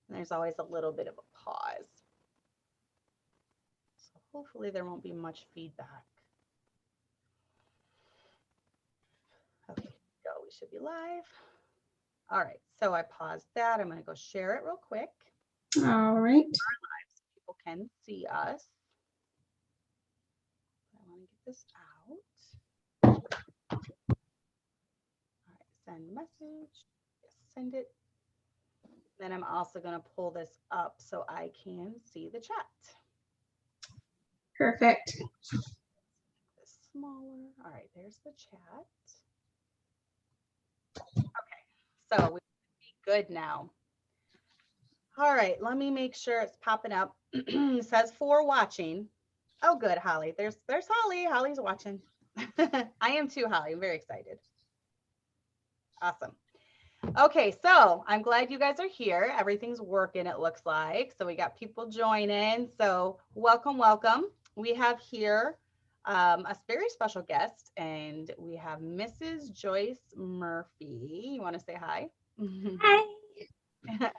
There's always a little bit of a pause. So hopefully there won't be much feedback. Okay, here we go. We should be live. All right, so I paused that. I'm going to go share it real quick. All right. So people can see us. I want to get this out. All right, send message. Yes, send it. Then I'm also going to pull this up so I can see the chat. Perfect. This smaller. All right, there's the chat. Okay, so we should be good now. All right, let me make sure it's popping up. It says for watching. Oh, good, Holly. There's Holly. Holly's watching. I am too, Holly. I'm very excited. Awesome. Okay, so I'm glad you guys are here. Everything's working, it looks like. So we got people joining. So welcome, welcome. We have here a very special guest, and we have Mrs. Joyce Murphy. You want to say hi? Hi.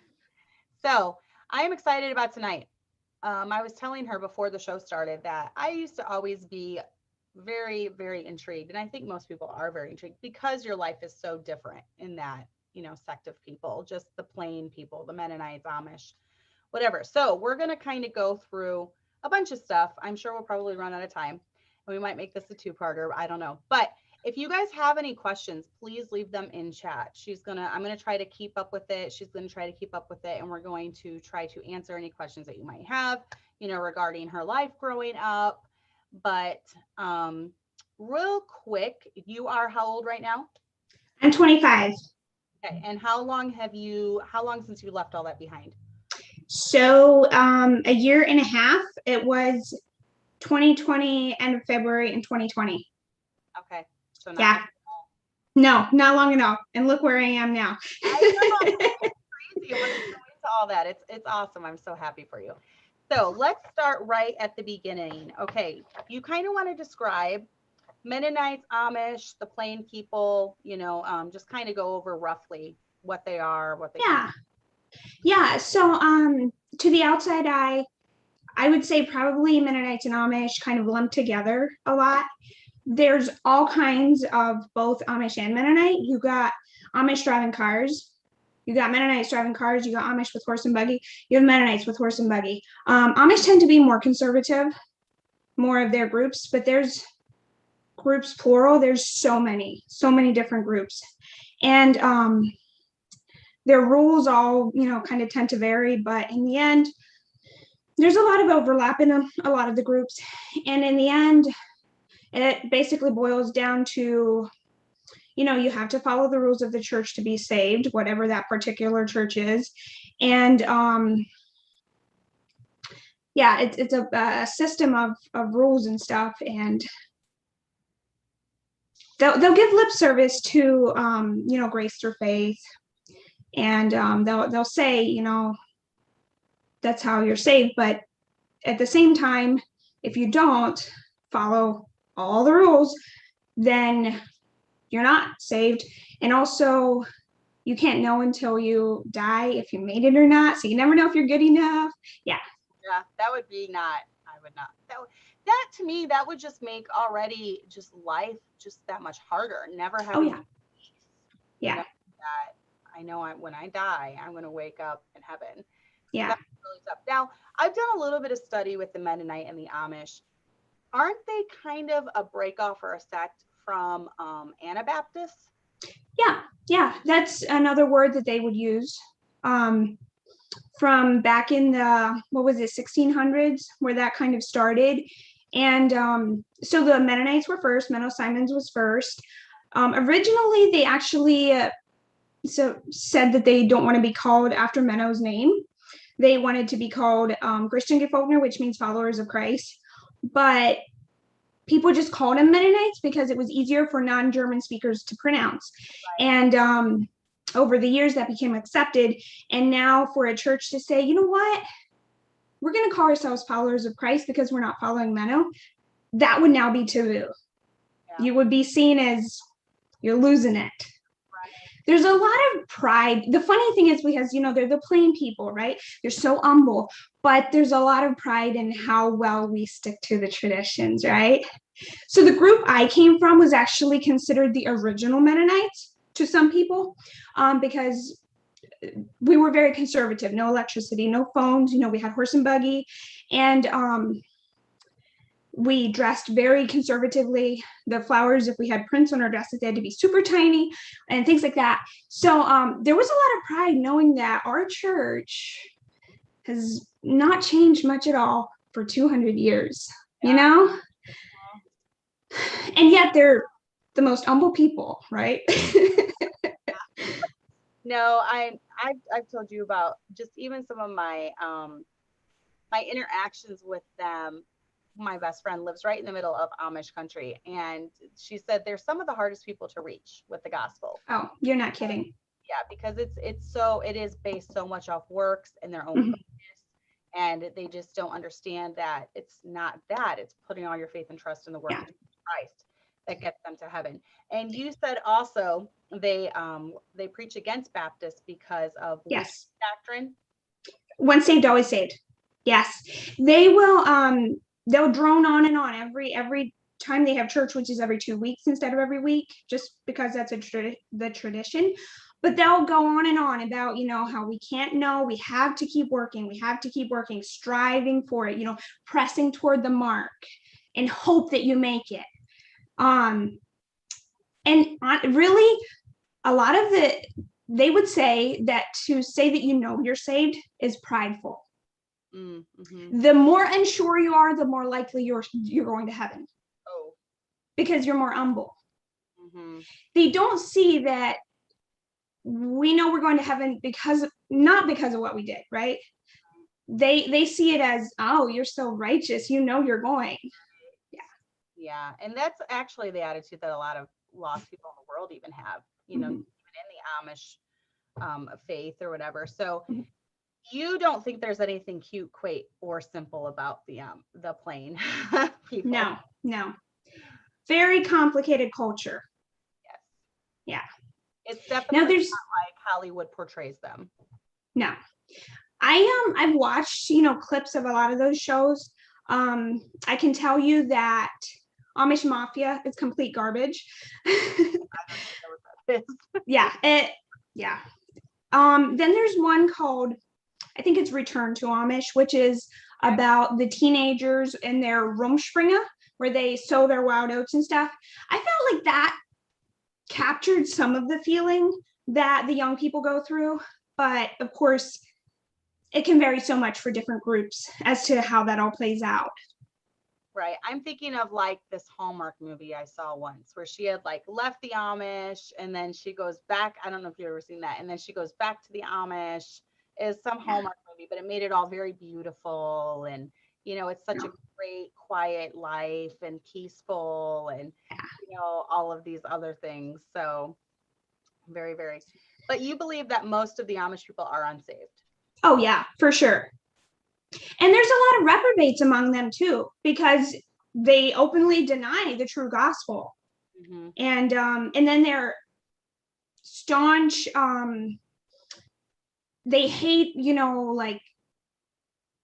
So I am excited about tonight. I was telling her before the show started that I used to always be very, very intrigued. And I think most people are very intrigued because your life is so different in that, you know, sect of people, just the plain people, the Mennonites, Amish, whatever. So we're going to kind of go through a bunch of stuff. I'm sure we'll probably run out of time, and we might make this a two-parter. I don't know. But if you guys have any questions, please leave them in chat. I'm going to try to keep up with it. She's going to try to keep up with it. And we're going to try to answer any questions that you might have, you know, regarding her life growing up. But real quick, you are how old right now? I'm 25. Okay. And how long since you left all that behind? So a year and a half. It was 2020, end of February in 2020. Okay. So not yeah. No, not long enough. And look where I am now. I know. It's crazy. We're going into all that. It's awesome. I'm so happy for you. So let's start right at the beginning. Okay. You kind of want to describe Mennonites, Amish, the plain people, you know, just kind of go over roughly what they are, what they Yeah. Yeah. So to the outside eye, I would say probably Mennonites and Amish kind of lumped together a lot. There's all kinds of both Amish and Mennonite. You got Amish driving cars. You got Mennonites driving cars. You got Amish with horse and buggy. You have Mennonites with horse and buggy. Amish tend to be more conservative, more of their groups, but there's groups plural. There's so many different groups. And their rules all, you know, kind of tend to vary, but in the end, there's a lot of overlap in a lot of the groups. And in the end, it basically boils down to, you know, you have to follow the rules of the church to be saved, whatever that particular church is. And yeah, it's a system of rules and stuff. And they'll give lip service to, you know, grace through faith. And they'll say, you know, that's how you're saved. But at the same time, if you don't follow all the rules, then you're not saved. And also, you can't know until you die if you made it or not. So you never know if you're good enough. Yeah. Yeah, that would be not. I would not. That to me, that would just make already just life just that much harder. Never having. Oh, yeah. You know, that I know when I die, I'm going to wake up in heaven. Yeah. That's really tough. Now, I've done a little bit of study with the Mennonite and the Amish. Aren't they kind of a breakoff or a sect from Anabaptists? Yeah. That's another word that they would use. From back in the, 1600s, where that kind of started. And so the Mennonites were first. Menno Simons was first. Originally, they actually said that they don't want to be called after Menno's name. They wanted to be called Christian Gefolgner, which means followers of Christ. But people just called them Mennonites because it was easier for non-German speakers to pronounce. Right. And over the years, that became accepted. And now for a church to say, you know what, we're going to call ourselves followers of Christ because we're not following Menno, that would now be taboo. Yeah. You would be seen as you're losing it. Right. There's a lot of pride. The funny thing is because, they're the plain people, right? They're so humble, but there's a lot of pride in how well we stick to the traditions, right? So the group I came from was actually considered the original Mennonites to some people, because we were very conservative, no electricity, no phones, we had horse and buggy, and we dressed very conservatively. The flowers, if we had prints on our dresses, they had to be super tiny and things like that. So there was a lot of pride knowing that our church has not changed much at all for 200 years, And yet they're the most humble people, right? No, I've told you about just even some of my my interactions with them. My best friend lives right in the middle of Amish country, and she said they're some of the hardest people to reach with the gospel. Oh, you're not kidding. Yeah, because it is based so much off works and their own focus, and they just don't understand that it's not that, it's putting all your faith and trust in the work of Christ that gets them to heaven. And you said also they preach against Baptists because of yes doctrine. Once saved, always saved. Yes, they will. They'll drone on and on every time they have church, which is every 2 weeks instead of every week, just because that's the tradition. But they'll go on and on about, how we can't know, we have to keep working, striving for it, pressing toward the mark and hope that you make it. And really, a lot of they would say that to say that you're saved is prideful. Mm-hmm. The more unsure you are, the more likely you're going to heaven. Oh, because you're more humble. Mm-hmm. They don't see that we know we're going to heaven not because of what we did, right? They see it as, oh, you're so righteous, you're going. Yeah, and that's actually the attitude that a lot of lost people in the world even have, even in the Amish faith or whatever. So you don't think there's anything cute, quaint, or simple about the plain people? No. Very complicated culture. Yes. Yeah. It's definitely not like Hollywood portrays them. No. I've watched, clips of a lot of those shows. I can tell you that Amish Mafia is complete garbage. I don't know what that is. Yeah. Then there's one called, I think it's Return to Amish, which is about the teenagers and their Rumspringa, where they sow their wild oats and stuff. I felt like that captured some of the feeling that the young people go through, but of course, it can vary so much for different groups as to how that all plays out. Right. I'm thinking of like this Hallmark movie I saw once where she had like left the Amish and then she goes back. I don't know if you've ever seen that. And then she goes back to the Amish. It's some Hallmark movie, but it made it all very beautiful. And, it's such a great, quiet life and peaceful and, all of these other things. So very, very. But you believe that most of the Amish people are unsaved? Oh, yeah, for sure. And there's a lot of reprobates among them too, because they openly deny the true gospel. Mm-hmm. And then they're staunch, they hate, like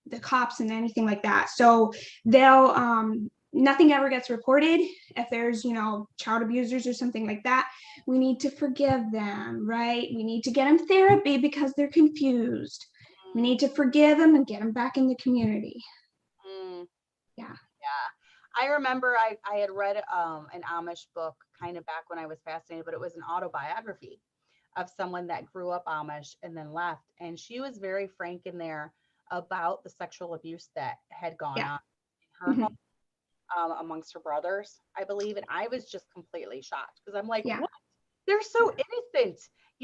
the cops and anything like that. So they'll, nothing ever gets reported. If there's, child abusers or something like that, we need to forgive them, right? We need to get them therapy because they're confused. We need to forgive them and get them back in the community. Yeah. I remember I had read an Amish book kind of back when I was fascinated, but it was an autobiography of someone that grew up Amish and then left. And she was very frank in there about the sexual abuse that had gone on in her home amongst her brothers, I believe. And I was just completely shocked because I'm like, what? They're so innocent.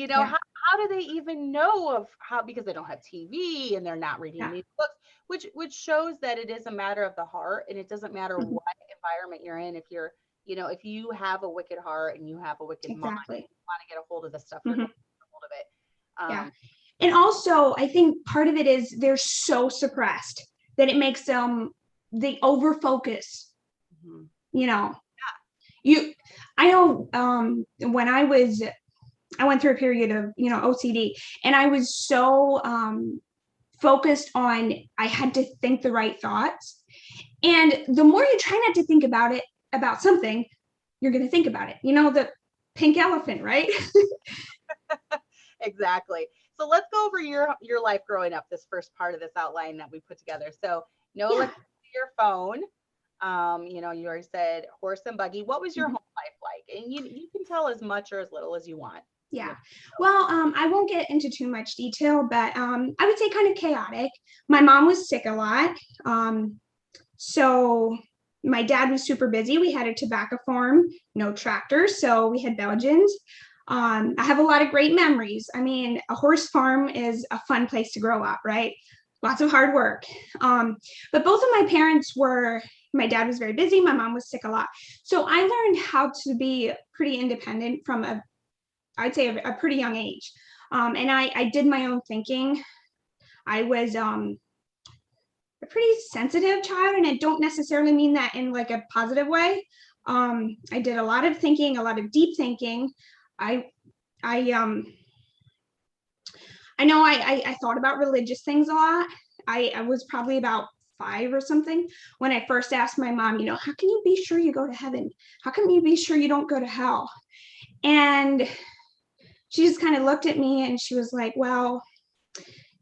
How do they even know of how, because they don't have TV and they're not reading these books, which shows that it is a matter of the heart, and it doesn't matter what environment you're in. If you're, if you have a wicked heart and you have a wicked mind, you want to get a hold of this stuff, you're going to get a hold of it. And also, I think part of it is they're so suppressed that it makes them, they over focus. I know when I was I went through a period of, OCD, and I was so focused on, I had to think the right thoughts. And the more you try not to think about something, you're going to think about it. The pink elephant, right? Exactly. So let's go over your life growing up, this first part of this outline that we put together. So let's see your phone. You already said horse and buggy. What was your home life like? And you can tell as much or as little as you want. Yeah. Well, I won't get into too much detail, but I would say kind of chaotic. My mom was sick a lot. So my dad was super busy. We had a tobacco farm, no tractors, so we had Belgians. I have a lot of great memories. I mean, a horse farm is a fun place to grow up, right? Lots of hard work. But both of my parents my dad was very busy. My mom was sick a lot. So I learned how to be pretty independent from I'd say a pretty young age. And I did my own thinking. I was a pretty sensitive child, and I don't necessarily mean that in like a positive way. I did a lot of thinking, a lot of deep thinking. I know I thought about religious things a lot. I was probably about 5 or something when I first asked my mom, how can you be sure you go to heaven? How can you be sure you don't go to hell? And she just kind of looked at me and she was like, well,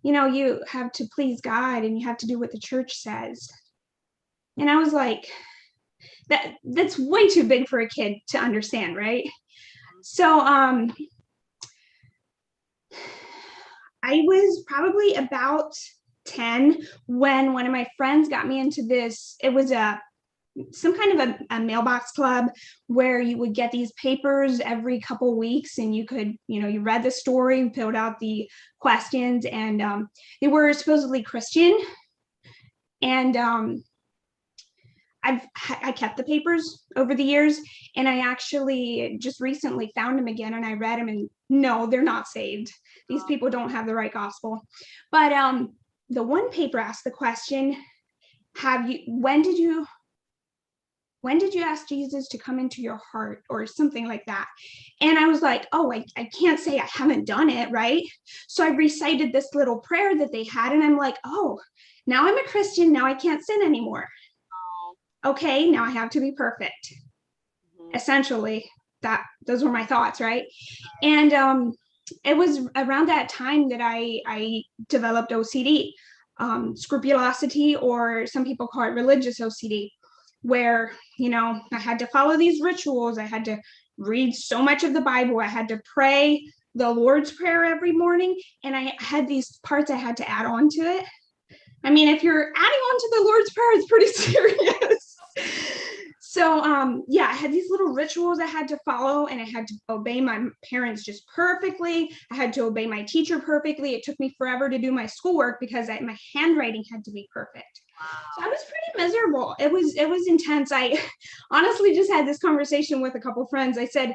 you have to please God and you have to do what the church says. And I was like, that's way too big for a kid to understand, right? So I was probably about 10 when one of my friends got me into this. It was some kind of a mailbox club where you would get these papers every couple of weeks, and you could, you read the story, filled out the questions, and they were supposedly Christian. And I kept the papers over the years, and I actually just recently found them again, and I read them, and no, they're not saved. These people don't have the right gospel. But the one paper asked the question, when did you ask Jesus to come into your heart, or something like that? And I was like, oh, I can't say I haven't done it, right? So I recited this little prayer that they had, and I'm like, oh, now I'm a Christian, now I can't sin anymore. Okay, now I have to be perfect. Essentially, those were my thoughts, right? And it was around that time that I developed OCD, scrupulosity, or some people call it religious OCD, where, I had to follow these rituals. I had to read so much of the Bible. I had to pray the Lord's Prayer every morning. And I had these parts I had to add on to it. I mean, if you're adding on to the Lord's Prayer, it's pretty serious. So, I had these little rituals I had to follow, and I had to obey my parents just perfectly. I had to obey my teacher perfectly. It took me forever to do my schoolwork because my handwriting had to be perfect. So I was pretty miserable. It was intense. I honestly just had this conversation with a couple friends. I said,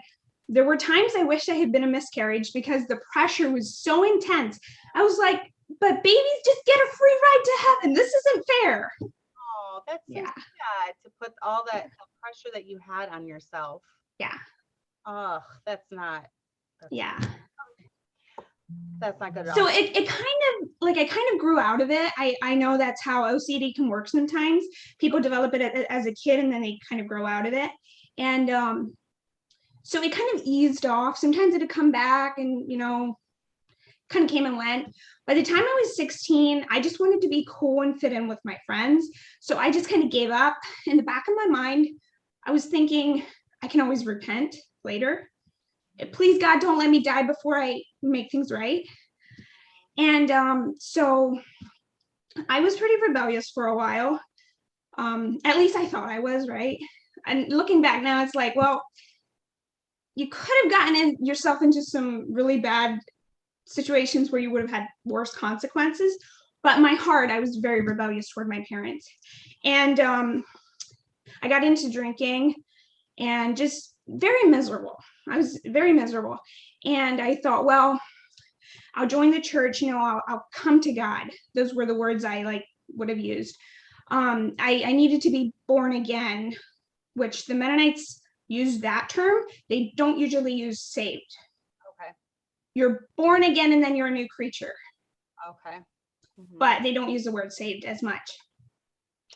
there were times I wished I had been a miscarriage because the pressure was so intense. I was like, but babies just get a free ride to heaven. This isn't fair. Oh, that's so sad to put all that pressure that you had on yourself. Yeah. Oh, that's not good at all. So it kind of grew out of it. I know that's how OCD can work sometimes. People develop it as a kid, and then they kind of grow out of it. And so it kind of eased off. Sometimes it'd come back, and kind of came and went. By the time I was 16, I just wanted to be cool and fit in with my friends. So I just kind of gave up. In the back of my mind, I was thinking, I can always repent later. Please, God, don't let me die before I make things right. And so I was pretty rebellious for a while. At least I thought I was, right? And looking back now, it's like, well, you could have gotten yourself into some really bad situations where you would have had worse consequences. But in my heart, I was very rebellious toward my parents. And I got into drinking and just very miserable. I was very miserable. And I thought, well, I'll join the church, I'll come to God. Those were the words I would have used. I needed to be born again, which the Mennonites use that term. They don't usually use saved. Okay. you're born again and then you're a new creature. Okay. But they don't use the word saved as much.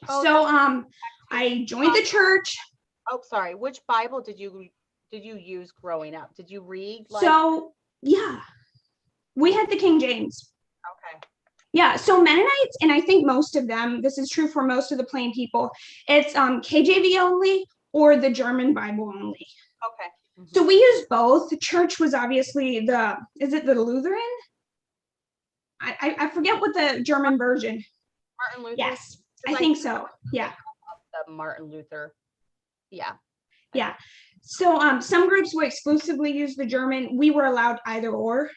Oh, so I joined the church. Oh, sorry. Which Bible did you use growing up? Did you read? So yeah, we had the King James. Okay. Yeah, so Mennonites, and I think most of them, this is true for most of the plain people, it's KJV only or the German Bible only. Okay. So we use both. The church was obviously is it the Lutheran? I forget what the German version. Martin Luther? Yes, I think so. Yeah. The Martin Luther. Yeah. Yeah. So some groups would exclusively use the German. We were allowed either or.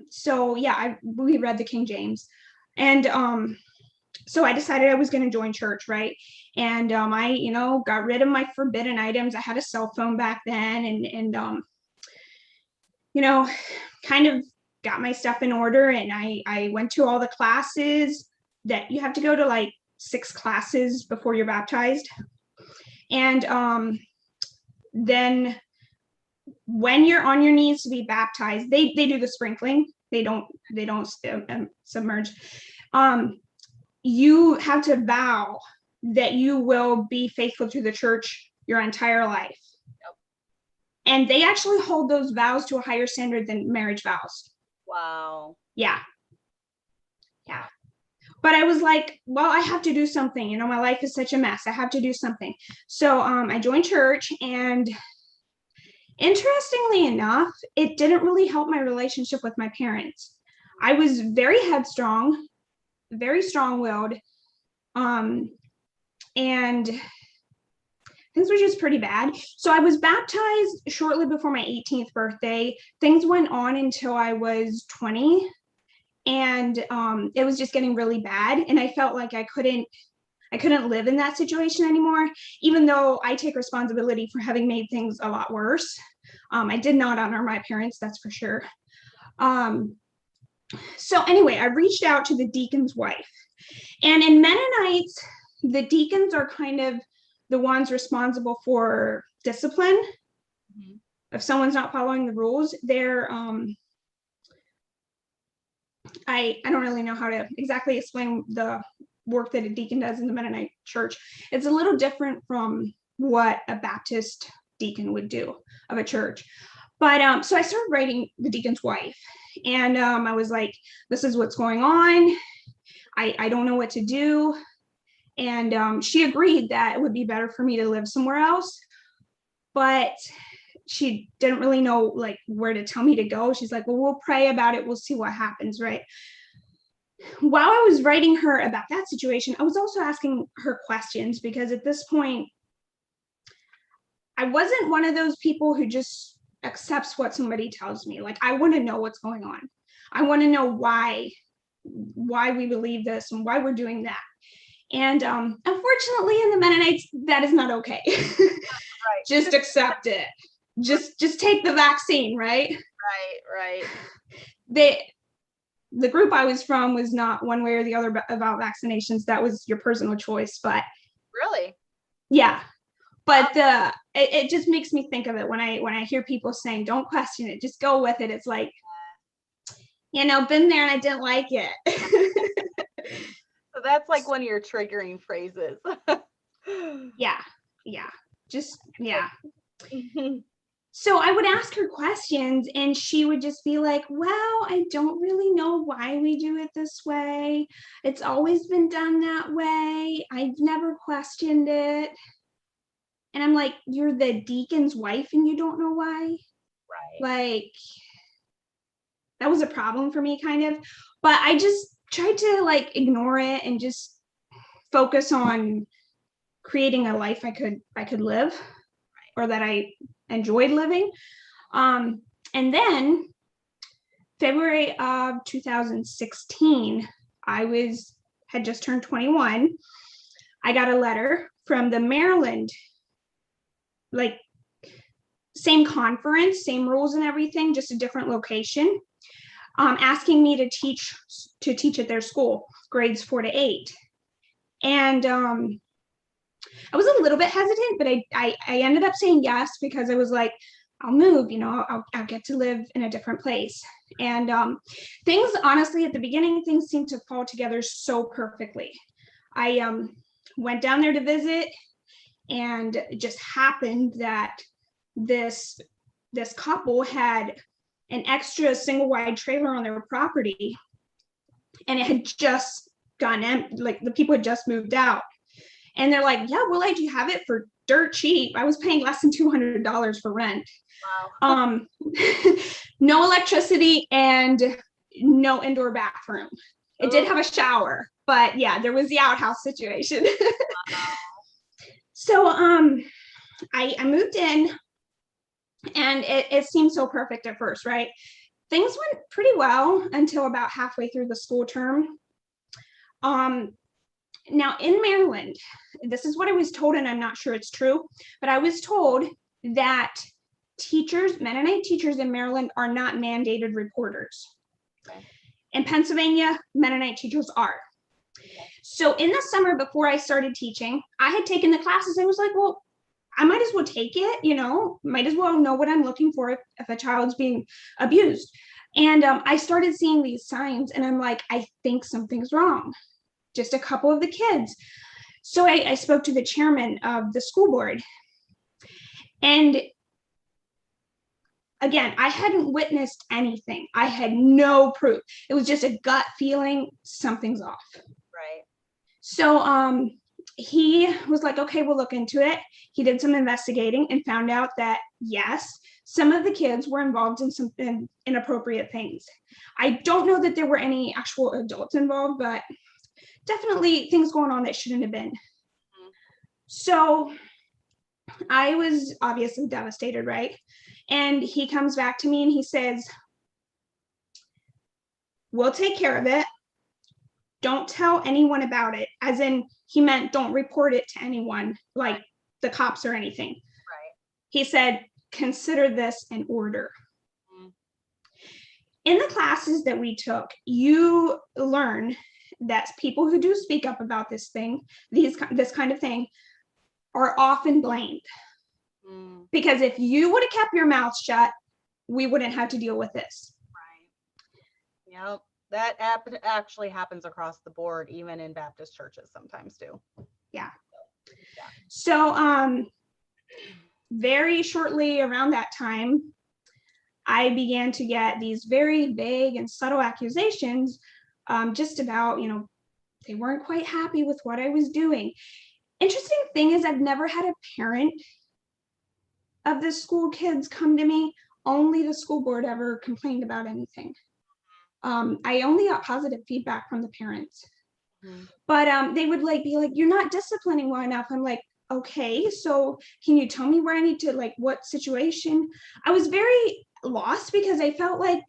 So yeah, we read the King James. And so I decided I was going to join church, right? And I, got rid of my forbidden items. I had a cell phone back then, and kind of got my stuff in order. And I went to all the classes that you have to go to, like 6 classes before you're baptized. And then when you're on your knees to be baptized, they do the sprinkling. They don't submerge. You have to vow that you will be faithful to the church your entire life. Yep. And they actually hold those vows to a higher standard than marriage vows. Wow. Yeah. Yeah. But I was like, well, I have to do something. My life is such a mess. I have to do something. So I joined church, and interestingly enough, it didn't really help my relationship with my parents. I was very headstrong, very strong-willed, and things were just pretty bad. So I was baptized shortly before my 18th birthday. Things went on until I was 20. And it was just getting really bad. And I felt like I couldn't live in that situation anymore, even though I take responsibility for having made things a lot worse. I did not honor my parents, that's for sure. So anyway, I reached out to the deacon's wife. And in Mennonites, the deacons are kind of the ones responsible for discipline. Mm-hmm. If someone's not following the rules, they're I don't really know how to exactly explain the work that a deacon does in the Mennonite church. It's a little different from what a Baptist deacon would do of a church. But so I started writing the deacon's wife, and I was like, this is what's going on. I don't know what to do. And she agreed that it would be better for me to live somewhere else, but she didn't really know like where to tell me to go. She's like, well, we'll pray about it. We'll see what happens, right? While I was writing her about that situation, I was also asking her questions, because at this point, I wasn't one of those people who just accepts what somebody tells me. Like, I want to know what's going on. I want to know why we believe this and why we're doing that. And unfortunately, in the Mennonites, that is not okay. Right. Just accept it. Just take the vaccine, right? Right. The group I was from was not one way or the other about vaccinations. That was your personal choice. But really, yeah. But it just makes me think of it when I hear people saying, "Don't question it, just go with it." It's like, been there and I didn't like it. So that's like one of your triggering phrases. Yeah. Just yeah. So I would ask her questions, and she would just be like, well, I don't really know why we do it this way. It's always been done that way. I've never questioned it. And I'm like, you're the deacon's wife and you don't know why? Right. Like, that was a problem for me, kind of. But I just tried to like ignore it and just focus on creating a life I could live, or that I enjoyed living. And then February of 2016, I had just turned 21. I got a letter from the Maryland, like same conference, same rules and everything, just a different location, asking me to teach at their school, grades 4 to 8. And I was a little bit hesitant, but I ended up saying yes, because I was like, I'll move, I'll get to live in a different place. And things, honestly, at the beginning, things seemed to fall together so perfectly. I went down there to visit, and it just happened that this couple had an extra single wide trailer on their property, and it had just gotten empty, like the people had just moved out. And they're like, yeah, we'll let you have it for dirt cheap. I was paying less than $200 for rent. Wow. No electricity and no indoor bathroom. It did have a shower, but yeah, there was the outhouse situation. So I moved in, and it seemed so perfect at first, right? Things went pretty well until about halfway through the school term. Now in Maryland, this is what I was told, and I'm not sure it's true, but I was told that Mennonite teachers in Maryland are not mandated reporters. Okay. In Pennsylvania, Mennonite teachers are. Okay. So in the summer before I started teaching, I had taken the classes. I was like, well, I might as well take it, might as well know what I'm looking for if a child's being abused. And I started seeing these signs, and I'm like, I think something's wrong. Just a couple of the kids. So I spoke to the chairman of the school board. And again, I hadn't witnessed anything. I had no proof. It was just a gut feeling, something's off. Right. So he was like, okay, we'll look into it. He did some investigating and found out that, yes, some of the kids were involved in some inappropriate things. I don't know that there were any actual adults involved, but definitely things going on that shouldn't have been. Mm-hmm. So I was obviously devastated, right? And he comes back to me and he says, we'll take care of it. Don't tell anyone about it. As in, he meant don't report it to anyone, like the cops or anything. Right. He said, consider this an order. Mm-hmm. In the classes that we took, you learn that people who do speak up about this thing, this kind of thing, are often blamed. Mm. Because if you would have kept your mouth shut, we wouldn't have to deal with this. Right. Yep. That actually happens across the board, even in Baptist churches sometimes too. Yeah. So very shortly around that time, I began to get these very vague and subtle accusations just about, they weren't quite happy with what I was doing. Interesting thing is, I've never had a parent of the school kids come to me. Only the school board ever complained about anything. I only got positive feedback from the parents. Mm-hmm. But they would be like, you're not disciplining well enough. I'm like, okay, so can you tell me where I need to, what situation? I was very lost because I felt like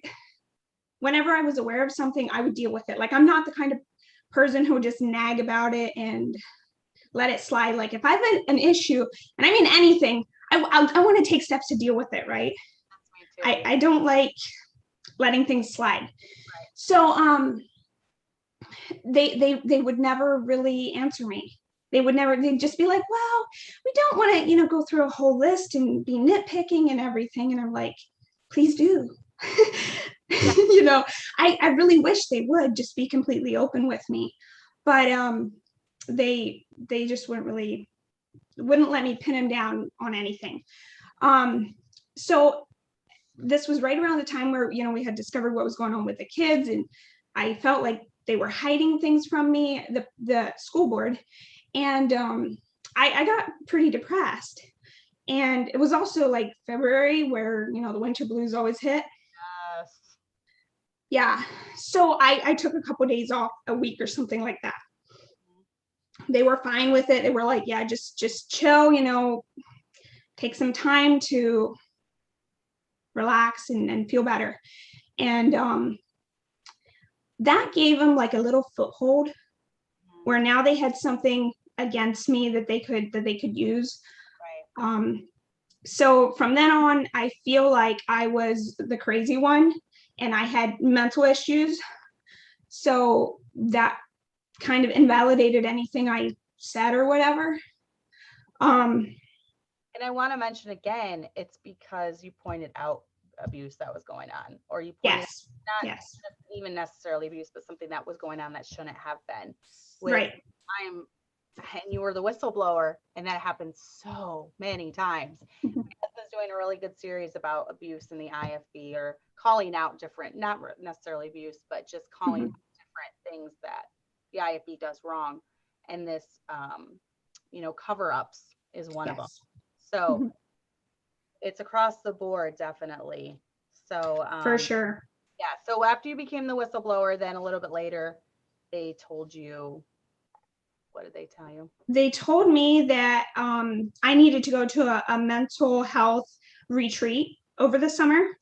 whenever I was aware of something, I would deal with it. I'm not the kind of person who would just nag about it and let it slide. If I have an issue, and I mean anything, I want to take steps to deal with it, right? I don't like letting things slide. Right. So they would never really answer me. They'd just be like, well, we don't want to, go through a whole list and be nitpicking and everything. And I'm like, please do. I really wish they would just be completely open with me. But they just wouldn't let me pin them down on anything. So this was right around the time where, we had discovered what was going on with the kids, and I felt like they were hiding things from me, the school board. And I got pretty depressed. And it was also February where, the winter blues always hit. Yes. Yeah. So I took a couple of days off, a week or something like that. They were fine with it. They were like, yeah, just chill, take some time to relax and feel better. And that gave them a little foothold where now they had something against me that they could use. Right. So from then on, I feel like I was the crazy one and I had mental issues. So that kind of invalidated anything I said or whatever. And And I want to mention again, it's because you pointed out abuse that was going on, or you pointed out Yes. not Yes. even necessarily abuse, but something that was going on that shouldn't have been. Which Right. I'm, and you were the whistleblower, and that happened so many times. Mhm. My husband's doing a really good series about abuse in the IFB, or calling out different, not necessarily abuse, but just calling Mhm. out different things that the IFB does wrong. And this, cover ups is one of them. Yes. So Mhm. it's across the board, definitely. So, For sure. yeah. So after you became the whistleblower, then a little bit later, they told you, what did they tell you? They told me that I needed to go to a mental health retreat over the summer.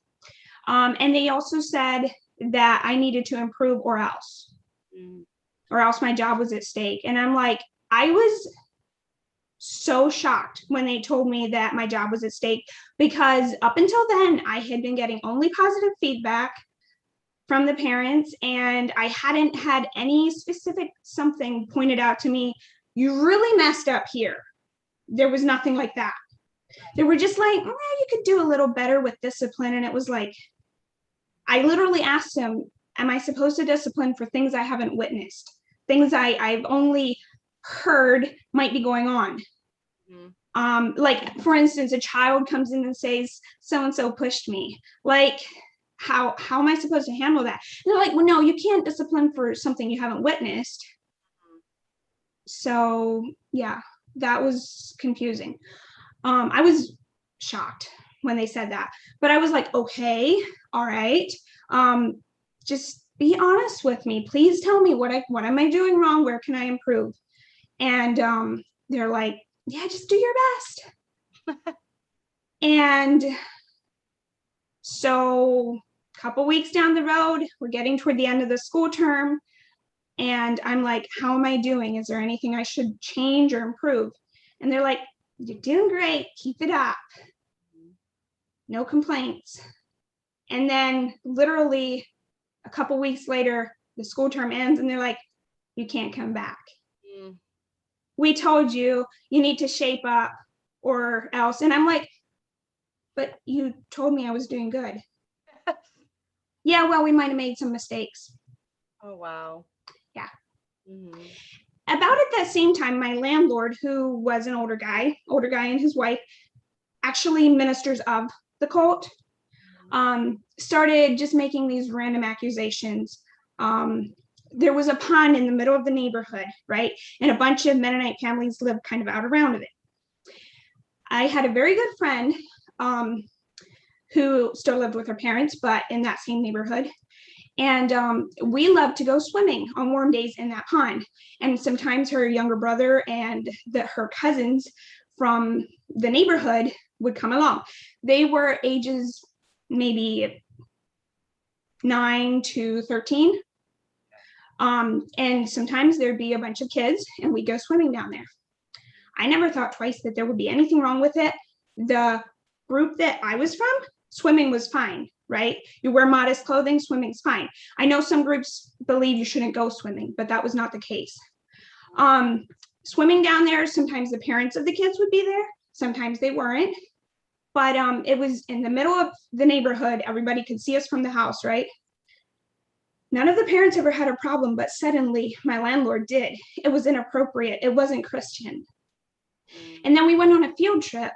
And they also said that I needed to improve Mm, or else my job was at stake. And I'm like, I was so shocked when they told me that my job was at stake, because up until then, I had been getting only positive feedback from the parents, and I hadn't had any specific something pointed out to me. You really messed up here. There was nothing like that. They were just like, you could do a little better with discipline. And it was like, I literally asked them, am I supposed to discipline for things I haven't witnessed? Things I've only heard might be going on. mm, Like, for instance, a child comes in and says, so and so pushed me. Like, how am I supposed to handle that? And they're like, well, no, you can't discipline for something you haven't witnessed. So yeah, that was confusing. I was shocked when they said that, but I was like, okay, all right. Just be honest with me. Please tell me what am I doing wrong? Where can I improve? And they're like, yeah, just do your best. And so a couple weeks down the road, we're getting toward the end of the school term. And I'm like, how am I doing? Is there anything I should change or improve? And they're like, you're doing great. Keep it up. No complaints. And then literally a couple weeks later, the school term ends and they're like, you can't come back. mm. We told you need to shape up or else. And I'm like, but you told me I was doing good. Yeah, well, we might have made some mistakes. Oh, wow. Yeah. Mm-hmm. About at that same time, my landlord, who was an older guy and his wife, actually ministers of the cult, started just making these random accusations. There was a pond in the middle of the neighborhood, right? And a bunch of Mennonite families lived kind of out around it. I had a very good friend who still lived with her parents, but in that same neighborhood. And we loved to go swimming on warm days in that pond. And sometimes her younger brother and her cousins from the neighborhood would come along. They were ages maybe 9 to 13. And sometimes there'd be a bunch of kids and we'd go swimming down there. I never thought twice that there would be anything wrong with it. The group that I was from, swimming was fine, right? You wear modest clothing, swimming's fine. I know some groups believe you shouldn't go swimming, but that was not the case. Swimming down there, sometimes the parents of the kids would be there, sometimes they weren't. But it was in the middle of the neighborhood. Everybody could see us from the house, right? None of the parents ever had a problem, but suddenly my landlord did. It was inappropriate. It wasn't Christian. And then we went on a field trip,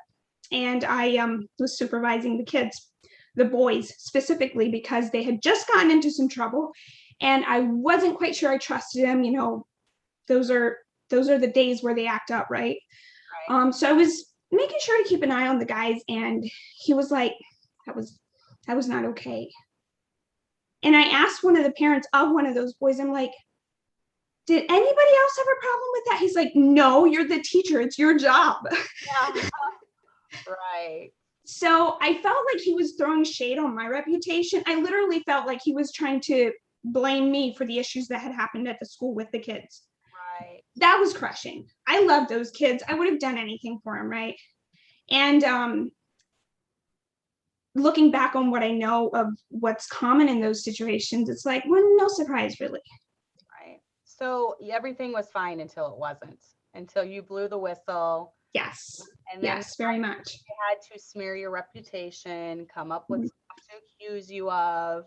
and I was supervising the kids, the boys specifically, because they had just gotten into some trouble, and I wasn't quite sure I trusted them. You know, those are the days where they act up, right? So I was making sure to keep an eye on the guys, and he was like, that was not okay. And I asked one of the parents of one of those boys, I'm like, did anybody else have a problem with that? He's like, no, you're the teacher. It's your job. Yeah. Right. So I felt like he was throwing shade on my reputation. I literally felt like he was trying to blame me for the issues that had happened at the school with the kids. Right. That was crushing. I love those kids. I would have done anything for them, right? And looking back on what I know of what's common in those situations, it's like, well, no surprise, really. Right. So everything was fine until it wasn't, until you blew the whistle. Yes. And then Yes, very much. they had to smear your reputation, come up with stuff to accuse you of.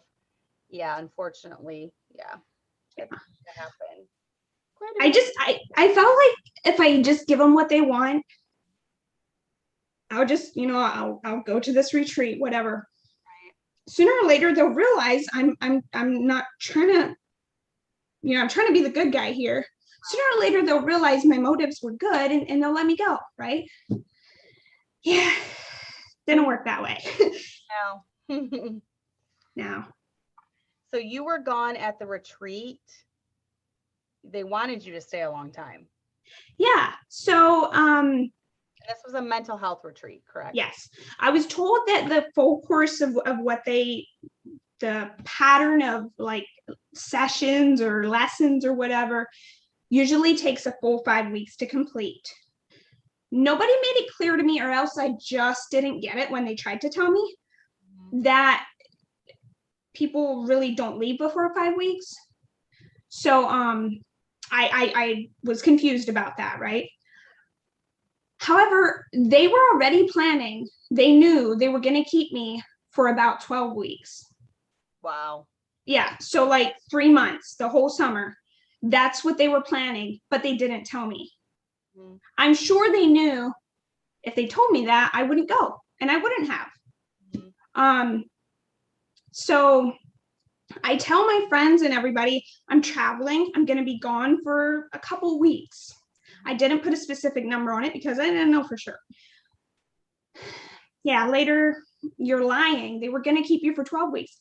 Yeah, unfortunately, yeah, that happened. I felt like if I just give them what they want, I'll just, I'll go to this retreat, whatever. Sooner or later, they'll realize I'm not trying to, I'm trying to be the good guy here. Sooner or later, they'll realize my motives were good and they'll let me go, right? Yeah, didn't work that way. No. No. So you were gone at the retreat. They wanted you to stay a long time. Yeah. So, this was a mental health retreat, correct? Yes. I was told that the full course of what the pattern of like sessions or lessons or whatever usually takes a full 5 weeks to complete. Nobody made it clear to me, or else I just didn't get it when they tried to tell me that people really don't leave before 5 weeks. So I was confused about that, right? However, they were already planning. They knew they were going to keep me for about 12 weeks. Wow. Yeah. So like 3 months, the whole summer. That's what they were planning, but they didn't tell me. Mm-hmm. I'm sure they knew if they told me that, I wouldn't go and I wouldn't have. Mm-hmm. So I tell my friends and everybody, I'm traveling. I'm going to be gone for a couple weeks. I didn't put a specific number on it because I didn't know for sure. Yeah, later, you're lying. They were going to keep you for 12 weeks.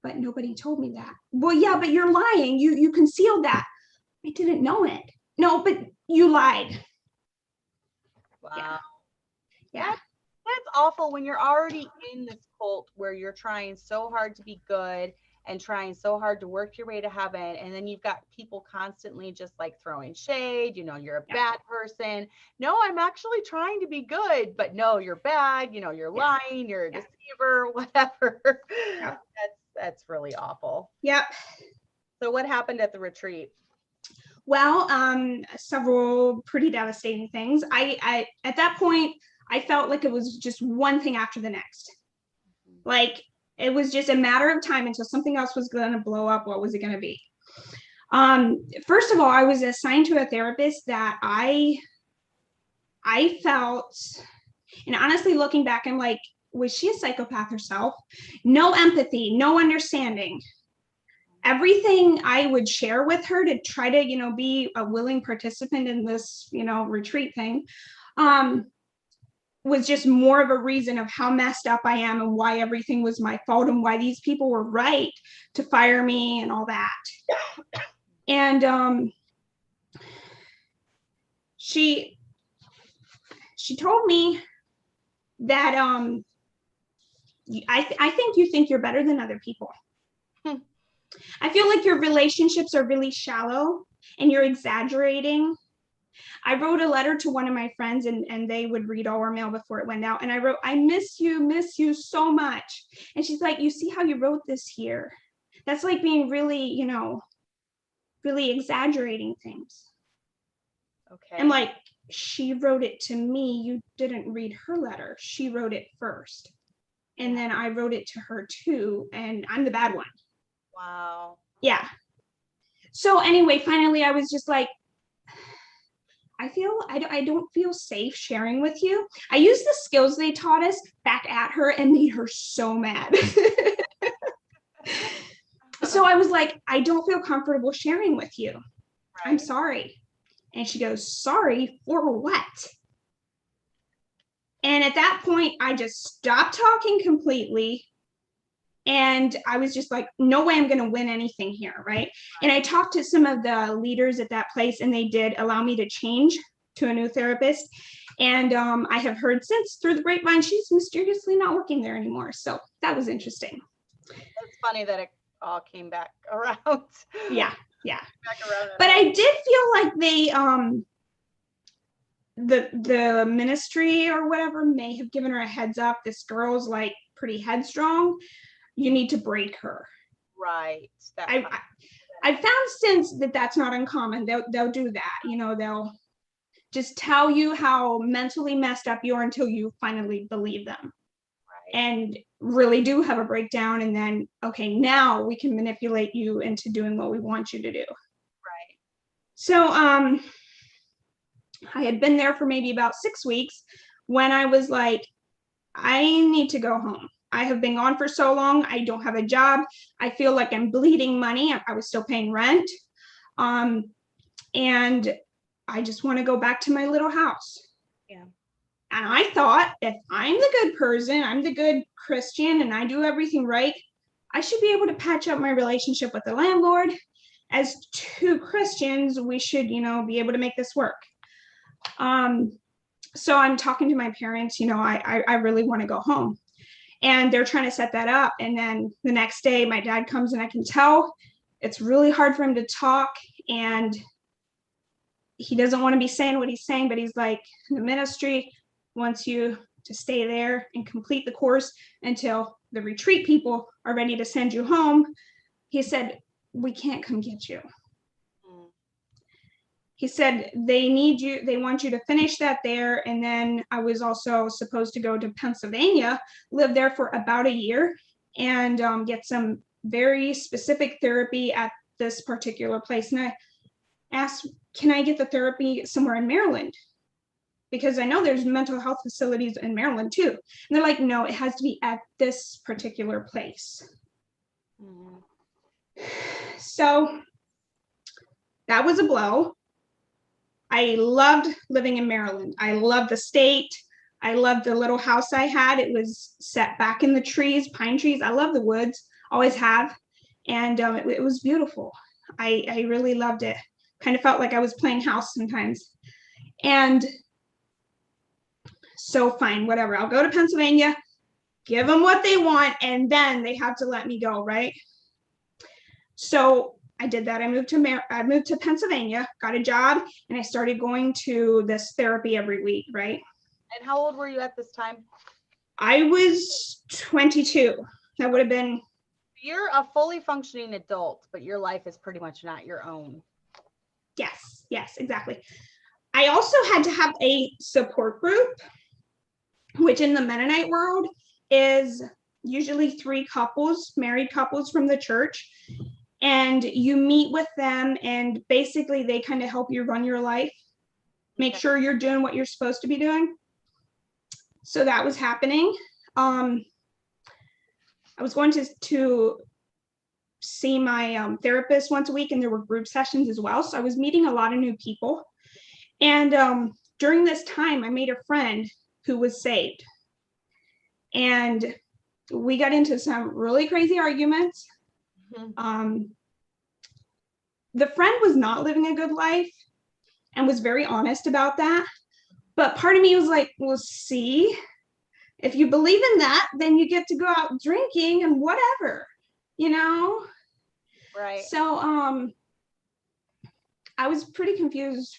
But nobody told me that. Well, yeah, but you're lying. You concealed that. I didn't know it. No, but you lied. Wow. Yeah. That's awful when you're already in this cult where you're trying so hard to be good and trying so hard to work your way to heaven. And then you've got people constantly just like throwing shade, you're a bad person. No, I'm actually trying to be good, but no, you're bad. You're lying, you're a deceiver, whatever. That's really awful. Yep. So what happened at the retreat? Well, several pretty devastating things. I at that point, I felt like it was just one thing after the next. Like it was just a matter of time until something else was going to blow up. What was it going to be? First of all, I was assigned to a therapist that I felt, and honestly, looking back, I'm like, was she a psychopath herself? No empathy, no understanding. Everything I would share with her to try to, be a willing participant in this, retreat thing, was just more of a reason of how messed up I am and why everything was my fault and why these people were right to fire me and all that. And she told me that I think you think you're better than other people. I feel like your relationships are really shallow and you're exaggerating. I wrote a letter to one of my friends and they would read all our mail before it went out. And I wrote, I miss you so much. And she's like, you see how you wrote this here? That's like being really, really exaggerating things. Okay. I'm like, she wrote it to me. You didn't read her letter. She wrote it first. And then I wrote it to her too. And I'm the bad one. Wow. Yeah. So anyway, finally, I was just like, I don't feel safe sharing with you. I used the skills they taught us back at her and made her so mad. So I was like, I don't feel comfortable sharing with you. Right. I'm sorry. And she goes, sorry for what? And at that point, I just stopped talking completely. And I was just like, no way I'm going to win anything here, right? And I talked to some of the leaders at that place, and they did allow me to change to a new therapist. And I have heard since through the grapevine, she's mysteriously not working there anymore. So that was interesting. It's funny that it all came back around. Yeah. Back around. But I did feel like the ministry or whatever may have given her a heads up. This girl's like pretty headstrong. You need to break her. Right. I found since that's not uncommon. They'll do that. just tell you how mentally messed up you are until you finally believe them. Right. And really do have a breakdown. And then, okay, now we can manipulate you into doing what we want you to do. Right. So I had been there for maybe about 6 weeks when I was like, I need to go home. I have been gone for so long. I don't have a job. I feel like I'm bleeding money. I was still paying rent. And I just want to go back to my little house. Yeah. And I thought, if I'm the good person, I'm the good Christian, and I do everything right, I should be able to patch up my relationship with the landlord. As two Christians, we should, be able to make this work. So I'm talking to my parents, I really want to go home. And they're trying to set that up. And then the next day, my dad comes, and I can tell it's really hard for him to talk. And he doesn't want to be saying what he's saying, but he's like, the ministry wants you to stay there and complete the course until the retreat people are ready to send you home. He said, we can't come get you. He said, they need you, they want you to finish that there. And then I was also supposed to go to Pennsylvania, live there for about a year, and get some very specific therapy at this particular place. And I asked, can I get the therapy somewhere in Maryland? Because I know there's mental health facilities in Maryland too. And they're like, no, it has to be at this particular place. So that was a blow. I loved living in Maryland. I loved the state. I loved the little house I had. It was set back in the trees, pine trees. I love the woods, always have. And it was beautiful. I really loved it. Kind of felt like I was playing house sometimes. And so fine, whatever. I'll go to Pennsylvania, give them what they want, and then they have to let me go, right? So I did that. I moved to Pennsylvania, got a job, and I started going to this therapy every week, right? And how old were you at this time? I was 22. That would have been. You're a fully functioning adult, but your life is pretty much not your own. Yes, exactly. I also had to have a support group, which in the Mennonite world is usually 3 couples, married couples from the church. And you meet with them, and basically they kind of help you run your life, make sure you're doing what you're supposed to be doing. So that was happening. I was going to see my therapist once a week, and there were group sessions as well. So I was meeting a lot of new people. And during this time, I made a friend who was saved. And we got into some really crazy arguments. The friend was not living a good life and was very honest about that. But part of me was like, well, see, if you believe in that, then you get to go out drinking and whatever, Right. So I was pretty confused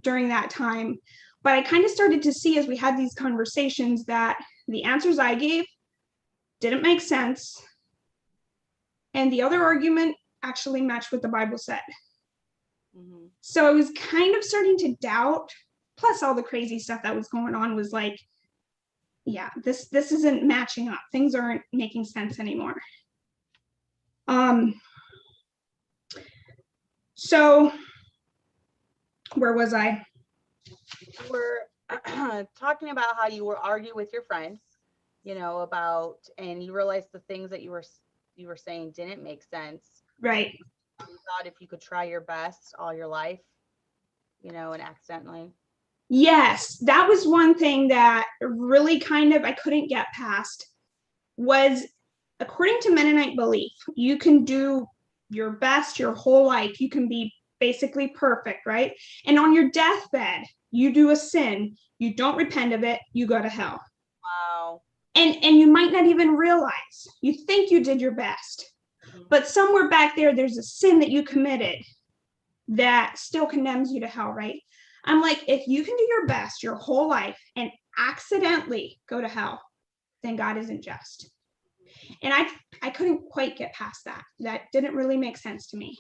during that time, but I kind of started to see as we had these conversations that the answers I gave didn't make sense. And the other argument actually matched what the Bible said. So I was kind of starting to doubt, plus all the crazy stuff that was going on was like, yeah, this isn't matching up. Things aren't making sense anymore. So where was I? You were talking about how you were arguing with your friends, about, and you realized the things that you were saying didn't make sense. Right. You thought if you could try your best all your life, and accidentally. Yes, that was one thing that really kind of I couldn't get past was, according to Mennonite belief, you can do your best your whole life. You can be basically perfect, right? And on your deathbed, you do a sin, you don't repent of it, you go to hell. Wow. And you might not even realize. You think you did your best. But somewhere back there's a sin that you committed that still condemns you to hell, right? I'm like, if you can do your best your whole life and accidentally go to hell, then God isn't just. And I couldn't quite get past that. That didn't really make sense to me.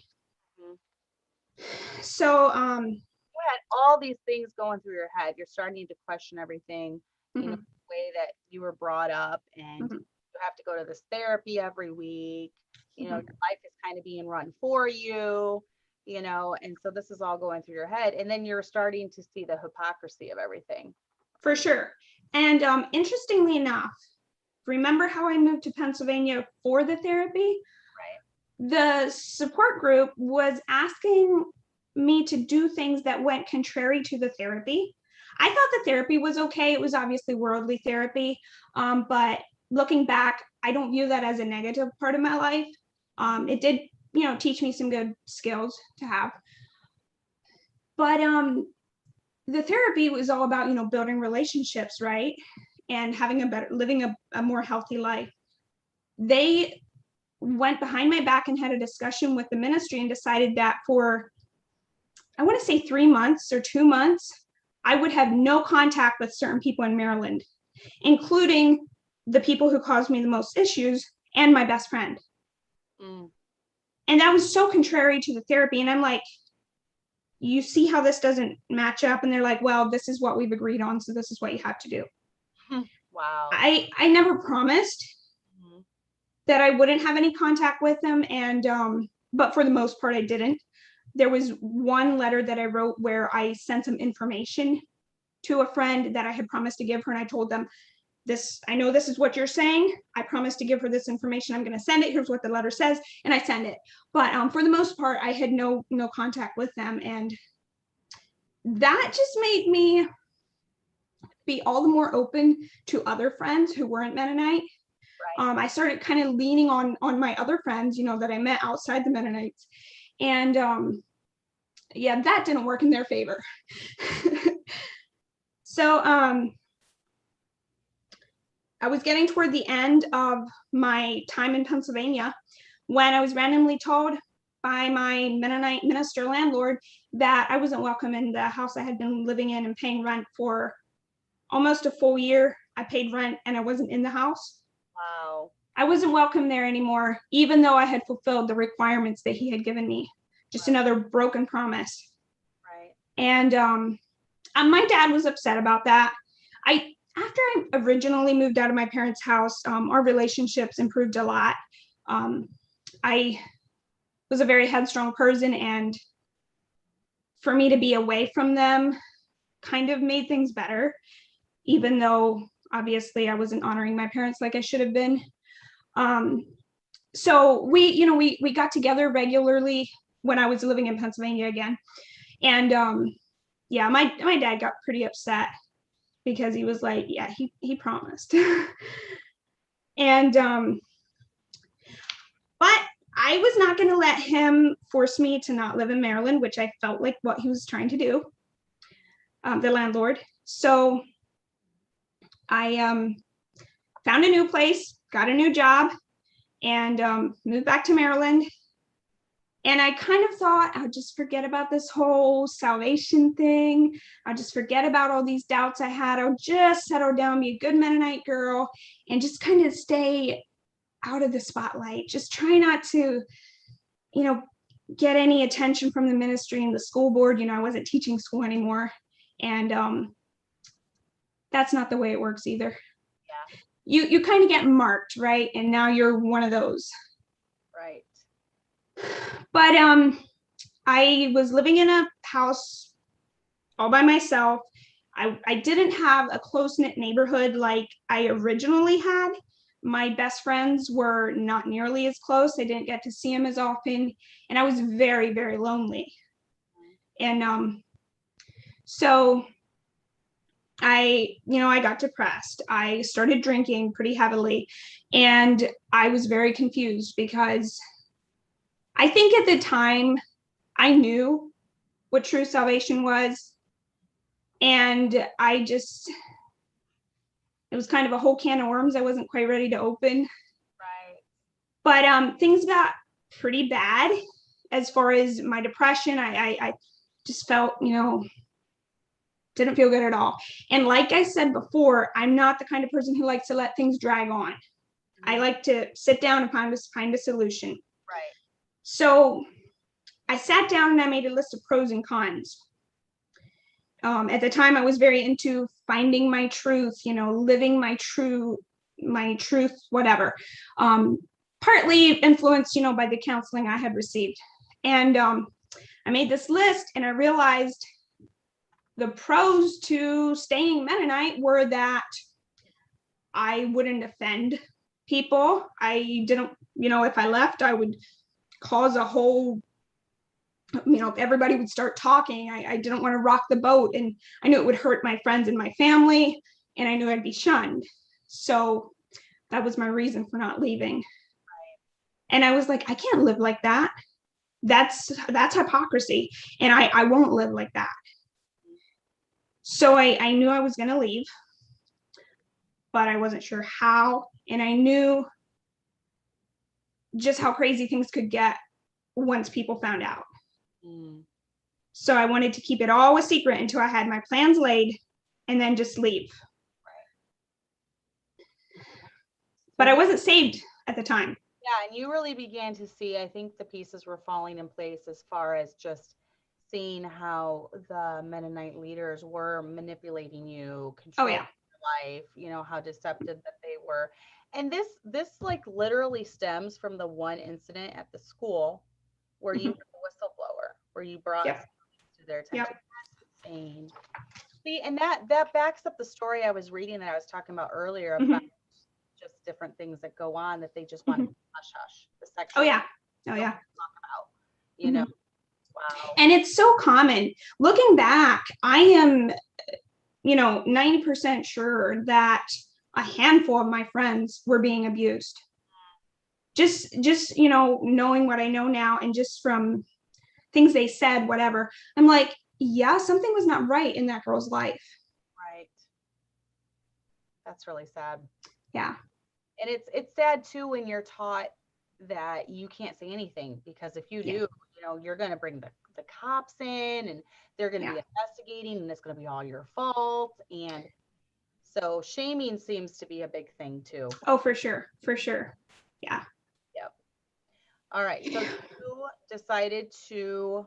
So what had all these things going through your head. You're starting to question everything, you know, Mhm. the way that you were brought up, and Mhm. you have to go to this therapy every week. You know, Mhm. your life is kind of being run for you, you know, and so this is all going through your head. And then you're starting to see the hypocrisy of everything. For sure. And interestingly enough, remember how I moved to Pennsylvania for the therapy? Right. The support group was asking me to do things that went contrary to the therapy. I thought the therapy was okay. It was obviously worldly therapy. But looking back, I don't view that as a negative part of my life. It did, teach me some good skills to have. But the therapy was all about, building relationships, right? And having living a more healthy life. They went behind my back and had a discussion with the ministry and decided that for, I want to say 3 months or 2 months, I would have no contact with certain people in Maryland, including the people who caused me the most issues and my best friend. Mm. And that was so contrary to the therapy. And I'm like, you see how this doesn't match up? And they're like, well, this is what we've agreed on, so this is what you have to do. Wow. I never promised Mhm. that I wouldn't have any contact with them, and but for the most part I didn't. There was one letter that I wrote where I sent some information to a friend that I had promised to give her, and I told them, this, I know this is what you're saying, I promised to give her this information, I'm going to send it, here's what the letter says, and I send it. But for the most part I had no contact with them, and that just made me be all the more open to other friends who weren't Mennonite. Right. I started kind of leaning on my other friends, that I met outside the Mennonites, and yeah, that didn't work in their favor. So I was getting toward the end of my time in Pennsylvania when I was randomly told by my Mennonite minister landlord that I wasn't welcome in the house I had been living in and paying rent for almost a full year. I paid rent and I wasn't in the house. Wow. I wasn't welcome there anymore, even though I had fulfilled the requirements that he had given me. Just Right. another broken promise. Right. And my dad was upset about that. After I originally moved out of my parents' house, our relationships improved a lot. I was a very headstrong person, and for me to be away from them kind of made things better, even though obviously I wasn't honoring my parents like I should have been. So we got together regularly when I was living in Pennsylvania again. And yeah, my dad got pretty upset because he was like, yeah, he promised. And but I was not going to let him force me to not live in Maryland, which I felt like what he was trying to do, the landlord. So I found a new place, got a new job, and moved back to Maryland. And I kind of thought I'll just forget about this whole salvation thing. I'll just forget about all these doubts I had. I'll just settle down, be a good Mennonite girl, and just kind of stay out of the spotlight. Just try not to, get any attention from the ministry and the school board. I wasn't teaching school anymore. And that's not the way it works either. Yeah. You kind of get marked, right? And now you're one of those. Right. But I was living in a house all by myself. I didn't have a close-knit neighborhood like I originally had. My best friends were not nearly as close. I didn't get to see them as often, and I was very, very lonely. And so I got depressed. I started drinking pretty heavily, and I was very confused because I think at the time I knew what true salvation was. And it was kind of a whole can of worms I wasn't quite ready to open. Right. But things got pretty bad as far as my depression. I just felt, didn't feel good at all. And like I said before, I'm not the kind of person who likes to let things drag on. I like to sit down and find a solution. Right. So I sat down and I made a list of pros and cons. At the time, I was very into finding my truth, living my truth, whatever. Partly influenced, by the counseling I had received. And I made this list, and I realized the pros to staying Mennonite were that I wouldn't offend people. I didn't, if I left, I would cause a whole, if everybody would start talking, I didn't want to rock the boat, and I knew it would hurt my friends and my family, and I knew I'd be shunned. So that was my reason for not leaving. And I was like, I can't live like that. That's hypocrisy. And I won't live like that. So I knew I was going to leave, but I wasn't sure how. And I knew just how crazy things could get once people found out. So I wanted to keep it all a secret until I had my plans laid, and then just leave. But I wasn't saved at the time. Yeah, and you really began to see, I think the pieces were falling in place as far as just seeing how the Mennonite leaders were manipulating you, controlling your life, how deceptive that they were. And this like literally stems from the one incident at the school where you were the whistleblower, where you brought to their attention. That's insane. See, and that backs up the story I was reading that I was talking about earlier about just different things that go on that they just want to hush hush. The sexual talk about, Wow. And it's so common. Looking back, I am 90% sure that a handful of my friends were being abused. Just knowing what I know now, and just from things they said, whatever, I'm like, yeah, something was not right in that girl's life. Right. That's really sad. Yeah. And it's sad too when you're taught that you can't say anything, because if you do, you're going to bring the cops in, and they're going to be investigating, and it's going to be all your fault. And so shaming seems to be a big thing too. Oh, for sure. Yeah. Yep. All right. So you decided to,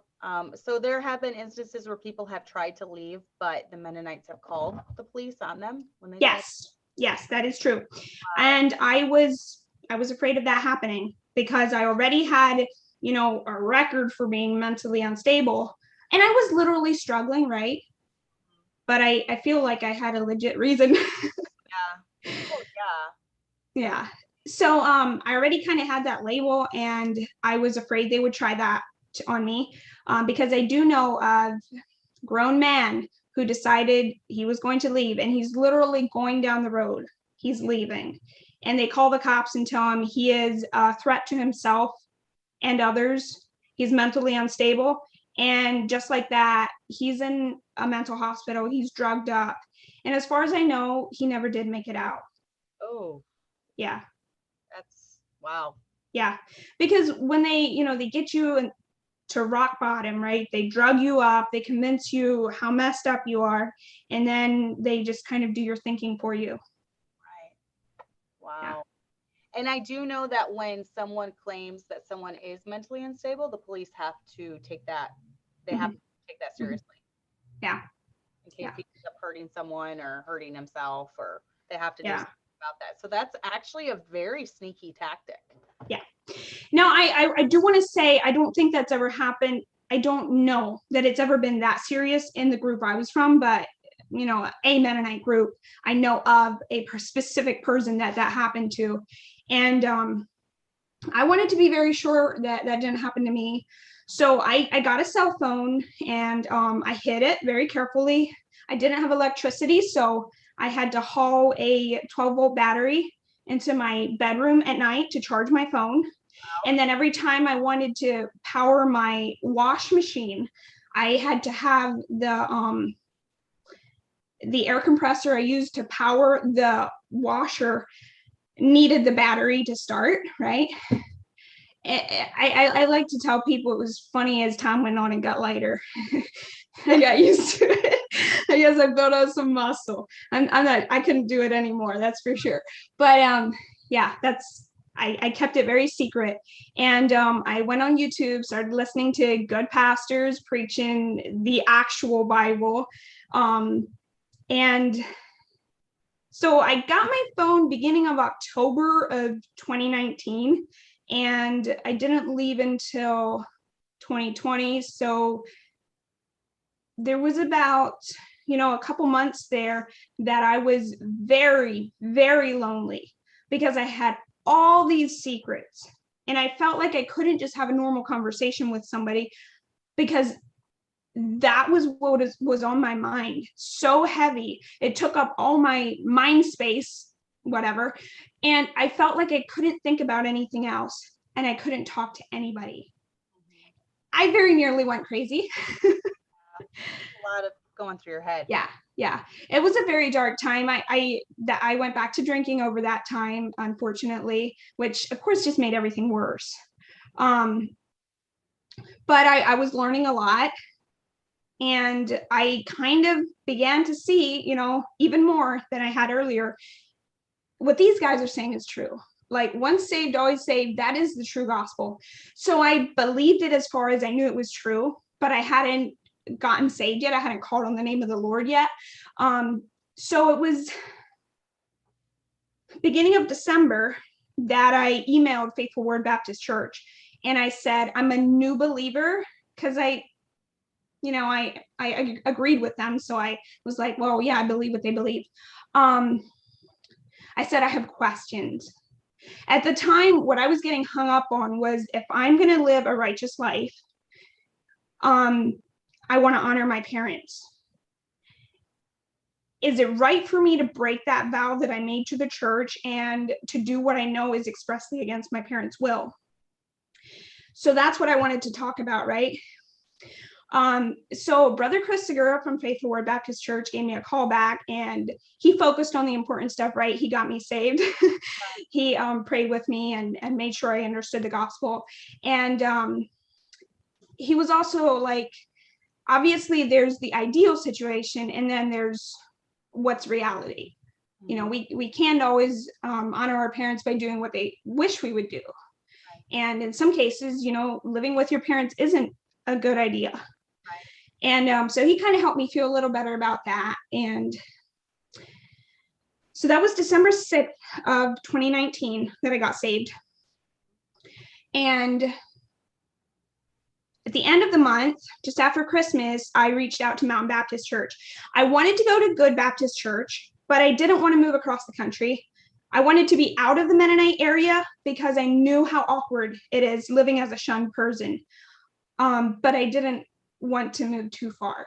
so there have been instances where people have tried to leave, but the Mennonites have called the police on them when they Yes, that is true. And I was afraid of that happening, because I already had, a record for being mentally unstable, and I was literally struggling, right? But I feel like I had a legit reason. Yeah. So I already kind of had that label, and I was afraid they would try that on me, because I do know a grown man who decided he was going to leave, and he's literally going down the road. He's leaving, and they call the cops and tell him he is a threat to himself and others. He's mentally unstable. And just like that, he's in a mental hospital. He's drugged up. And as far as I know, he never did make it out. Oh. Yeah. That's wow. Yeah. Because when they get you to rock bottom, right? They drug you up, they convince you how messed up you are, and then they just kind of do your thinking for you. Right. Wow. Yeah. And I do know that when someone claims that someone is mentally unstable, the police have to take that. They have to take that seriously. Yeah. In case he ends up hurting someone or hurting himself, or they have to do something about that. So that's actually a very sneaky tactic. Yeah. Now, I do want to say, I don't think that's ever happened. I don't know that it's ever been that serious in the group I was from, but a Mennonite group, I know of a specific person that happened to. And I wanted to be very sure that didn't happen to me. So I got a cell phone, and I hid it very carefully. I didn't have electricity, so I had to haul a 12-volt battery into my bedroom at night to charge my phone. And then every time I wanted to power my wash machine, I had to have the air compressor I used to power the washer needed the battery to start, right? I like to tell people it was funny as time went on and got lighter. I got used to it. I guess I built up some muscle. I couldn't do it anymore, that's for sure. But yeah, that's I kept it very secret. And I went on YouTube, started listening to good pastors preaching the actual Bible. And so I got my phone beginning of October of 2019, and I didn't leave until 2020. So there was about, a couple months there that I was very, very lonely because I had all these secrets. And I felt like I couldn't just have a normal conversation with somebody because that was what was on my mind. So heavy. It took up all my mind space, whatever. And I felt like I couldn't think about anything else and I couldn't talk to anybody. I very nearly went crazy. A lot of going through your head. Yeah. It was a very dark time. I went back to drinking over that time, unfortunately, which of course just made everything worse. But I was learning a lot, and I kind of began to see, even more than I had earlier, what these guys are saying is true. Like, once saved, always saved. That is the true gospel. So I believed it as far as I knew it was true, but I hadn't gotten saved yet. I hadn't called on the name of the Lord yet. So it was beginning of December that I emailed Faithful Word Baptist Church, and I said, I'm a new believer, because I agreed with them. So I was like, well, yeah, I believe what they believe. I said, I have questions. At the time, what I was getting hung up on was, if I'm going to live a righteous life, I want to honor my parents. Is it right for me to break that vow that I made to the church and to do what I know is expressly against my parents' will? So that's what I wanted to talk about, right? So Brother Chris Segura from Faithful Word Baptist Church gave me a call back, and he focused on the important stuff, right? He got me saved. He prayed with me and made sure I understood the gospel. And he was also like, obviously there's the ideal situation, and then there's what's reality. We can't always honor our parents by doing what they wish we would do. And in some cases, living with your parents isn't a good idea. And so he kind of helped me feel a little better about that. And so that was December 6th of 2019 that I got saved. And at the end of the month, just after Christmas, I reached out to Mountain Baptist Church. I wanted to go to Good Baptist Church, but I didn't want to move across the country. I wanted to be out of the Mennonite area because I knew how awkward it is living as a shunned person. But I didn't want to move too far.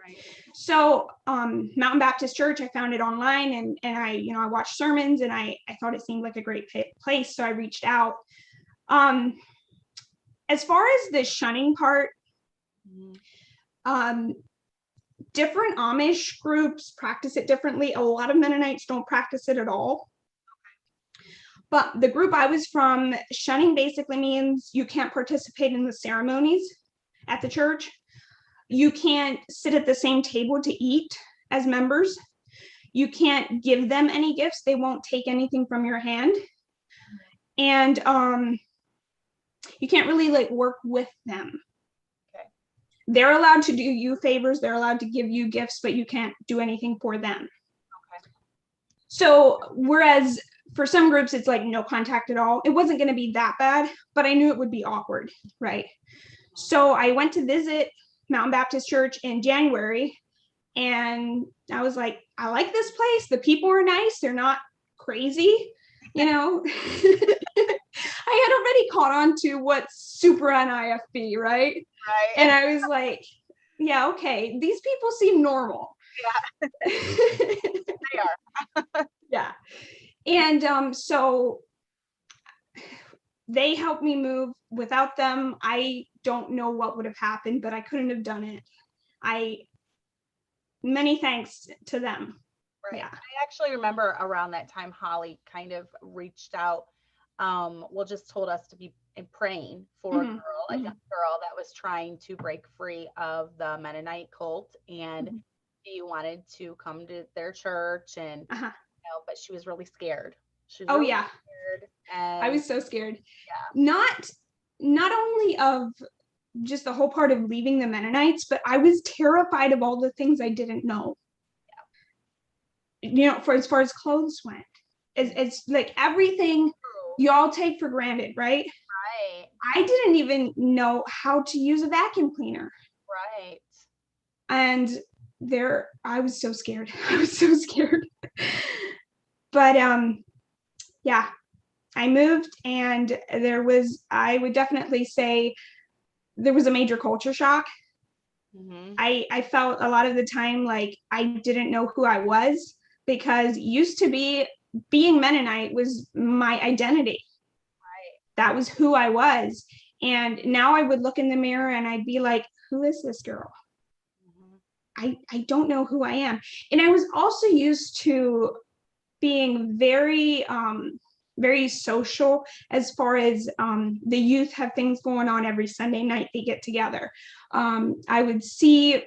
Right. So Mountain Baptist Church, I found it online, and I watched sermons, and I thought it seemed like a great place. So I reached out. As far as the shunning part, different Amish groups practice it differently. A lot of Mennonites don't practice it at all. But the group I was from, shunning basically means you can't participate in the ceremonies at the church. You can't sit at the same table to eat as members. You can't give them any gifts. They won't take anything from your hand. And you can't really work with them. Okay. They're allowed to do you favors. They're allowed to give you gifts, but you can't do anything for them. Okay. So whereas for some groups, it's like no contact at all. It wasn't going to be that bad, but I knew it would be awkward, right? So I went to visit Mountain Baptist Church in January, and I was like, I like this place. The people are nice. They're not crazy, I had already caught on to what's super on IFB, right? Right. And I was like, yeah, okay, these people seem normal. Yeah. They are. Yeah. And so they helped me move. Without them, I don't know what would have happened, but I couldn't have done it. Many thanks to them. Right. Yeah. I actually remember around that time, Holly kind of reached out. Just told us to be praying for a young girl that was trying to break free of the Mennonite cult, and she wanted to come to their church, and but she was really scared. Scared, And I was so scared. Not only of just the whole part of leaving the Mennonites, but I was terrified of all the things I didn't know. For as far as clothes went, it's like everything you all take for granted, right? Right. I didn't even know how to use a vacuum cleaner. Right. And I was so scared. I was so scared. But yeah, I moved, and I would definitely say there was a major culture shock. Mm-hmm. I felt a lot of the time like I didn't know who I was, because used to being Mennonite was my identity. Right. That was who I was. And now I would look in the mirror and I'd be like, who is this girl? Mm-hmm. I don't know who I am. And I was also used to being very, very social, as far as the youth have things going on every Sunday night. They get together. I would see,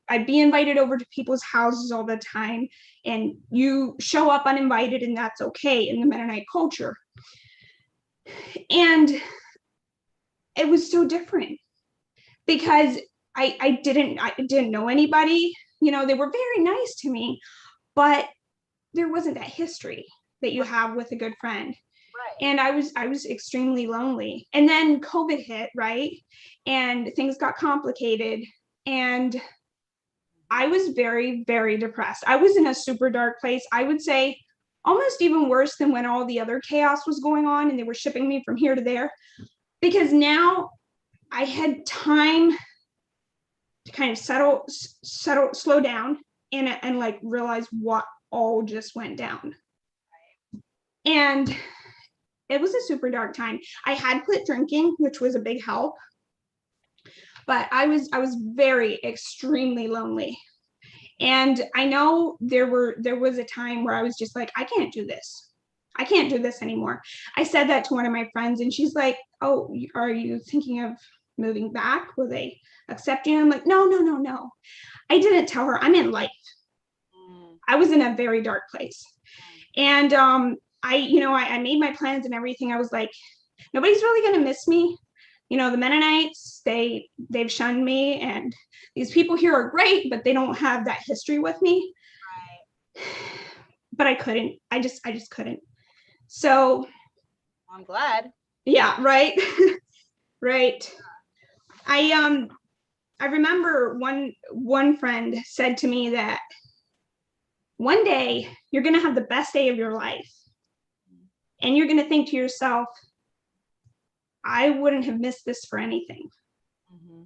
I'd be invited over to people's houses all the time, and you show up uninvited, and that's okay in the Mennonite culture. And it was so different, because I didn't know anybody. They were very nice to me, but there wasn't that history that you have with a good friend. Right. And I was extremely lonely. And then COVID hit, right? And things got complicated. And I was very, very depressed. I was in a super dark place. I would say almost even worse than when all the other chaos was going on and they were shipping me from here to there. Because now I had time to kind of settle, slow down, and like realize what all just went down. And it was a super dark time. I had quit drinking, which was a big help, but I was very extremely lonely. And I know there was a time where I was just like, I can't do this. I can't do this anymore. I said that to one of my friends, and she's like, oh, are you thinking of moving back? Will they accept you? I'm like, no. I didn't tell her. I'm in life. I was in a very dark place. And I made my plans and everything. I was like, nobody's really going to miss me. The Mennonites, they've shunned me, and these people here are great, but they don't have that history with me. Right. But I couldn't. I just couldn't. So I'm glad. Yeah, right. Right. I remember one friend said to me that one day you're going to have the best day of your life, and you're going to think to yourself, I wouldn't have missed this for anything. Mm-hmm.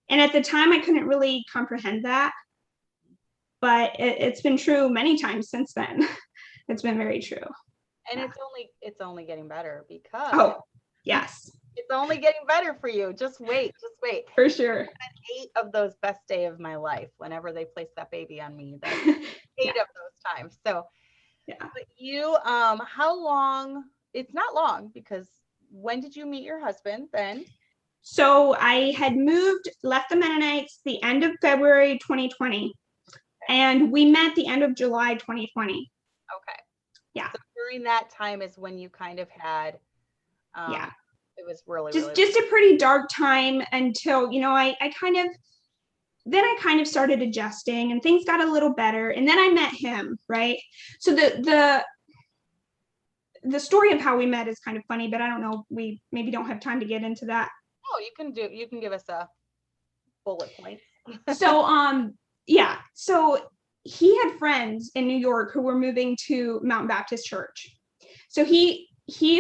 And at the time I couldn't really comprehend that, but it's been true many times since then. It's been very true. And yeah. It's only getting better, because yes, it's only getting better for you. Just wait. For sure. I had 8 of those best day of my life whenever they placed that baby on me. That's 8 of those times. So yeah. But you, how long? It's not long, because when did you meet your husband then? So I had left the Mennonites the end of February 2020, and we met the end of July 2020. Okay. Yeah. So during that time is when you kind of had, it was really just a pretty dark time until, I kind of started adjusting and things got a little better. And then I met him, right? So the story of how we met is kind of funny, but I don't know, we maybe don't have time to get into that. Oh, you can give us a bullet point. So he had friends in New York who were moving to Mountain Baptist Church. So he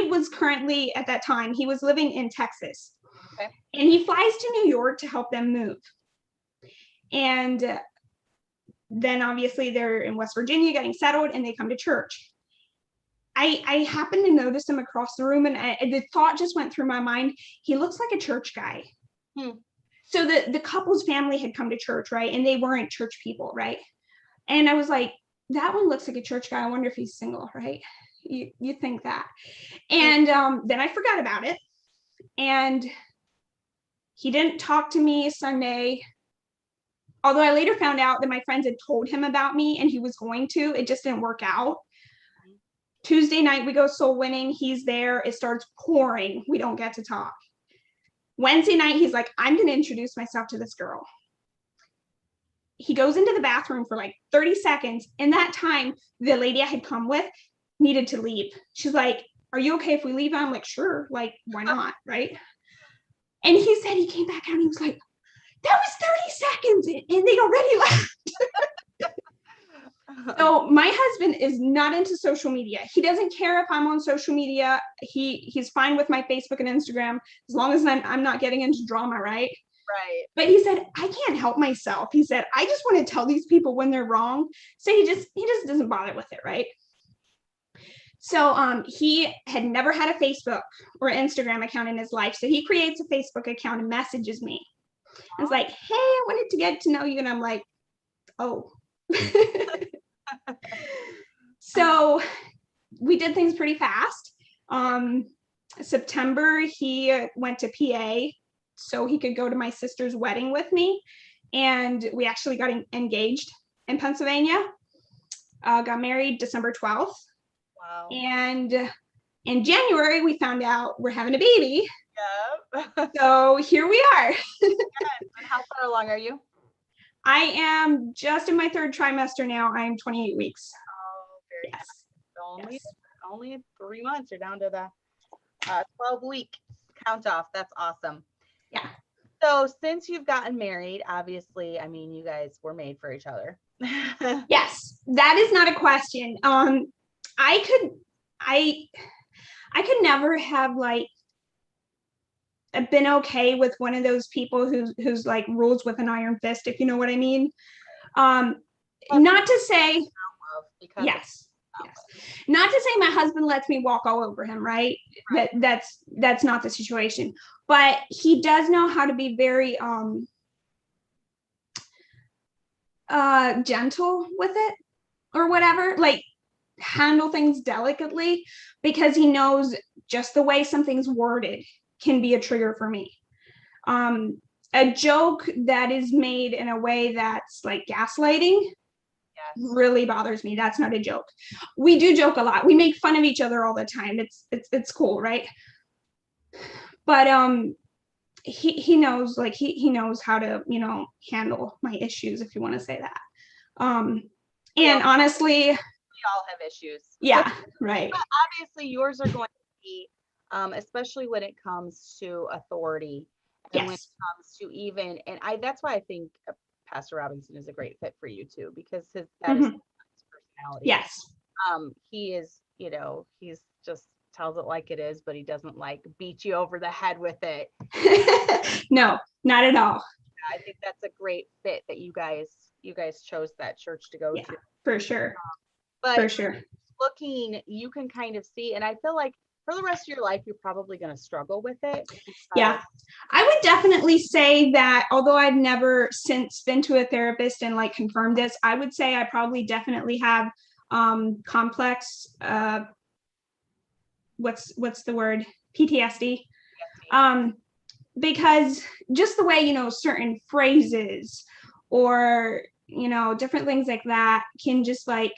was currently, at that time, he was living in Texas. Okay. And he flies to New York to help them move. And then obviously they're in West Virginia getting settled, and they come to church. I happened to notice him across the room, and the thought just went through my mind, he looks like a church guy. So the couple's family had come to church, right? And they weren't church people, right? And I was like, that one looks like a church guy. I wonder if he's single, right? You think that. And then I forgot about it. And he didn't talk to me Sunday. Although I later found out that my friends had told him about me and he was going to. It just didn't work out. Tuesday night, we go soul winning. He's there. It starts pouring. We don't get to talk. Wednesday night, he's like, I'm going to introduce myself to this girl. He goes into the bathroom for like 30 seconds. In that time, the lady I had come with needed to leave. She's like, are you okay if we leave? I'm like, sure. Like, why not? Right. And he said he came back out and he was like, that was 30 seconds and they already left. So my husband is not into social media. He doesn't care if I'm on social media. He's fine with my Facebook and Instagram as long as I'm not getting into drama, right? Right. But he said, I can't help myself. He said, I just want to tell these people when they're wrong. So he just doesn't bother with it, right? So he had never had a Facebook or Instagram account in his life. So he creates a Facebook account and messages me. It's like, hey, I wanted to get to know you. And I'm like, oh. So we did things pretty fast. September, he went to PA so he could go to my sister's wedding with me. And we actually got engaged in Pennsylvania. Got married December 12th. Wow. And in January, we found out we're having a baby. Yep. So here we are. And how far along are you? I am just in my third trimester now. I am 28 weeks. Oh, very yes. Nice. Only 3 months. You're down to the 12-week count off. That's awesome. Yeah. So since you've gotten married, obviously, I mean, you guys were made for each other. Yes, that is not a question. I could never have like been okay with one of those people who's like rules with an iron fist, if you know what I mean. Not to say, yes. Not to say my husband lets me walk all over him, right? That's not the situation. But he does know how to be very gentle with it or whatever, like handle things delicately, because he knows just the way something's worded can be a trigger for me. A joke that is made in a way that's like gaslighting really bothers me. That's not a joke. We do joke a lot. We make fun of each other all the time. It's cool, right? But he knows, like he knows how to, handle my issues, if you want to say that. And honestly, we all have issues. Yeah, right. But obviously yours are going to be, especially when it comes to authority, and when it comes to even, and that's why I think Pastor Robinson is a great fit for you too, because that is his personality. Yes. He is, he's just tells it like it is, but he doesn't like beat you over the head with it. No, not at all. I think that's a great fit that you guys chose that church to go to. For sure. But for sure, looking, you can kind of see, and I feel like for the rest of your life, you're probably going to struggle with it. Yeah, I would definitely say that, although I've never since been to a therapist and like confirmed this, I would say I probably definitely have complex, what's the word? PTSD. Because just the way, certain phrases or, different things like that can just like,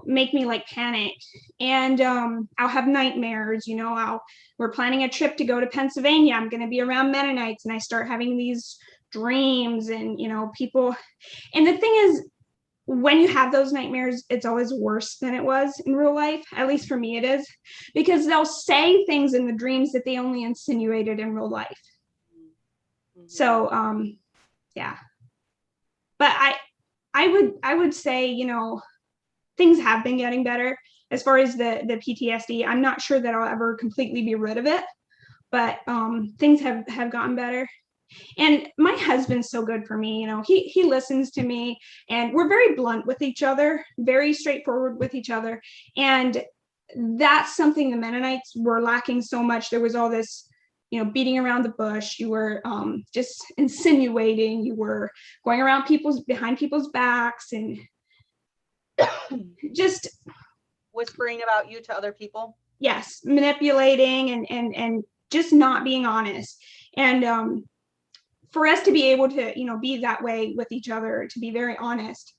make me like panic. And I'll have nightmares, we're planning a trip to go to Pennsylvania. I'm going to be around Mennonites, and I start having these dreams and, people. And the thing is, when you have those nightmares, it's always worse than it was in real life. At least for me, it is, because they'll say things in the dreams that they only insinuated in real life. So, yeah. But I would say, things have been getting better as far as the PTSD. I'm not sure that I'll ever completely be rid of it, but things have gotten better. And my husband's so good for me. He listens to me, and we're very blunt with each other, very straightforward with each other. And that's something the Mennonites were lacking so much. There was all this, beating around the bush. You were just insinuating. You were going around behind people's backs and just whispering about you to other people. Yes, manipulating and just not being honest. And for us to be able to, be that way with each other, to be very honest,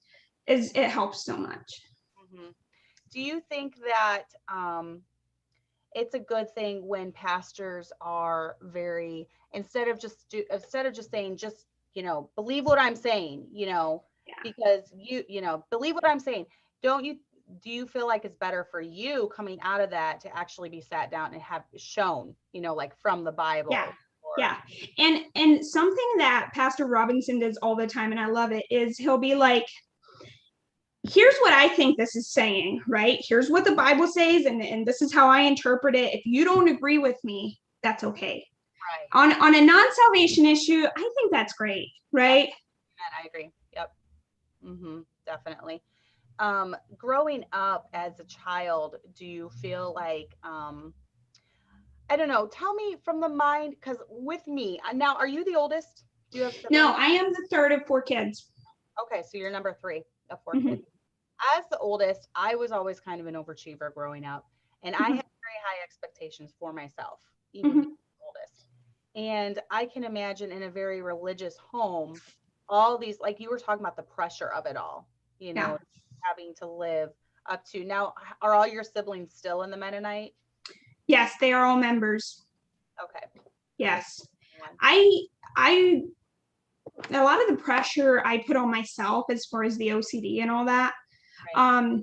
it helps so much. Mm-hmm. do you think that it's a good thing when pastors are very, instead of just saying, just, believe what I'm saying, Yeah. because believe what I'm saying. Do you feel like it's better for you coming out of that to actually be sat down and have shown, like from the Bible? Yeah. Yeah. And something that Pastor Robinson does all the time, and I love it, is he'll be like, here's what I think this is saying, right? Here's what the Bible says, and this is how I interpret it. If you don't agree with me, that's okay. Right. On a non-salvation issue, I think that's great, right? Yeah, I agree. Yep. Definitely. Growing up as a child, do you feel like, I don't know, tell me from the mind, because with me, now, are you the oldest? Do you have siblings? No, I am the third of 4 kids. Okay, so you're number 3 of 4 Mhm. kids. As the oldest, I was always kind of an overachiever growing up, and I had very high expectations for myself, even being the oldest. And I can imagine in a very religious home, all these, like you were talking about, the pressure of it all, Yeah. having to live up to. Now, are all your siblings still in the Mennonite? Yes, they are all members. Okay. Yes. I a lot of the pressure I put on myself as far as the OCD and all that. Right.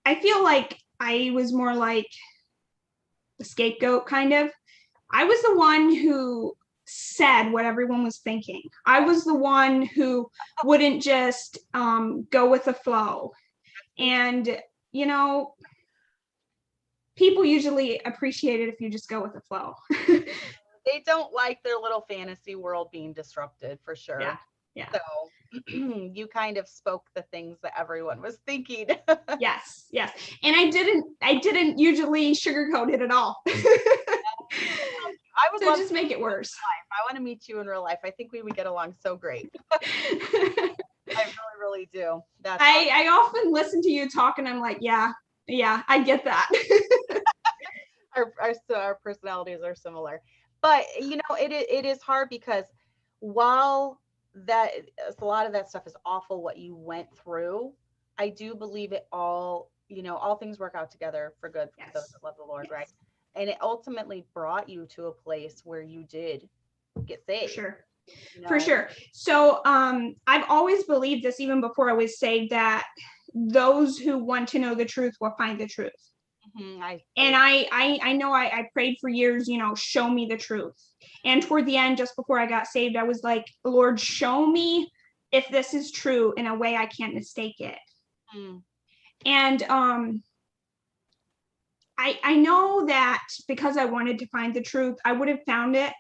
I feel like I was more like the scapegoat kind of. I was the one who said what everyone was thinking. I was the one who wouldn't just go with the flow. And, people usually appreciate it if you just go with the flow. They don't like their little fantasy world being disrupted, for sure. Yeah. Yeah. So you kind of spoke the things that everyone was thinking. Yes. Yes. And I didn't usually sugarcoat it at all. I would so love just to make it worse. I want to meet you in real life. I think we would get along so great. I really, really do. That's awesome. I often listen to you talk and I'm like, yeah, I get that. Our personalities are similar, but it is hard, because while that a lot of that stuff is awful, what you went through, I do believe it all, all things work out together for good for those that love the Lord. Yes. Right. And it ultimately brought you to a place where you did get saved. Sure. For sure. So I've always believed this, even before I was saved, that those who want to know the truth will find the truth. I know I prayed for years, show me the truth. And toward the end, just before I got saved, I was like, Lord, show me if this is true in a way I can't mistake it. And I know that because I wanted to find the truth, I would have found it,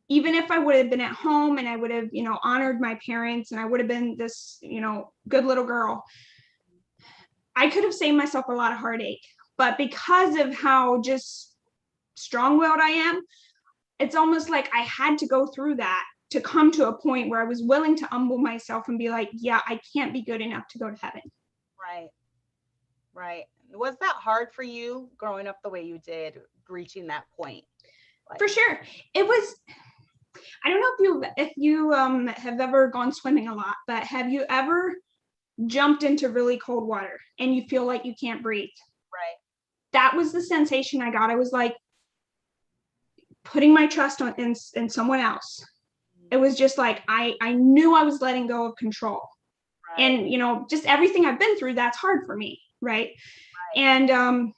even if I would have been at home and I would have, honored my parents and I would have been this, good little girl. I could have saved myself a lot of heartache. But because of how just strong-willed I am, it's almost like I had to go through that to come to a point where I was willing to humble myself and be like, yeah, I can't be good enough to go to heaven. Right. Right. Was that hard for you growing up the way you did, reaching that point? For sure. It was, I don't know if you have ever gone swimming a lot, but have you ever jumped into really cold water and you feel like you can't breathe? Right. That was the sensation I got. I was like putting my trust in someone else. It was just like I knew I was letting go of control. Right. And just everything I've been through, that's hard for me, right? And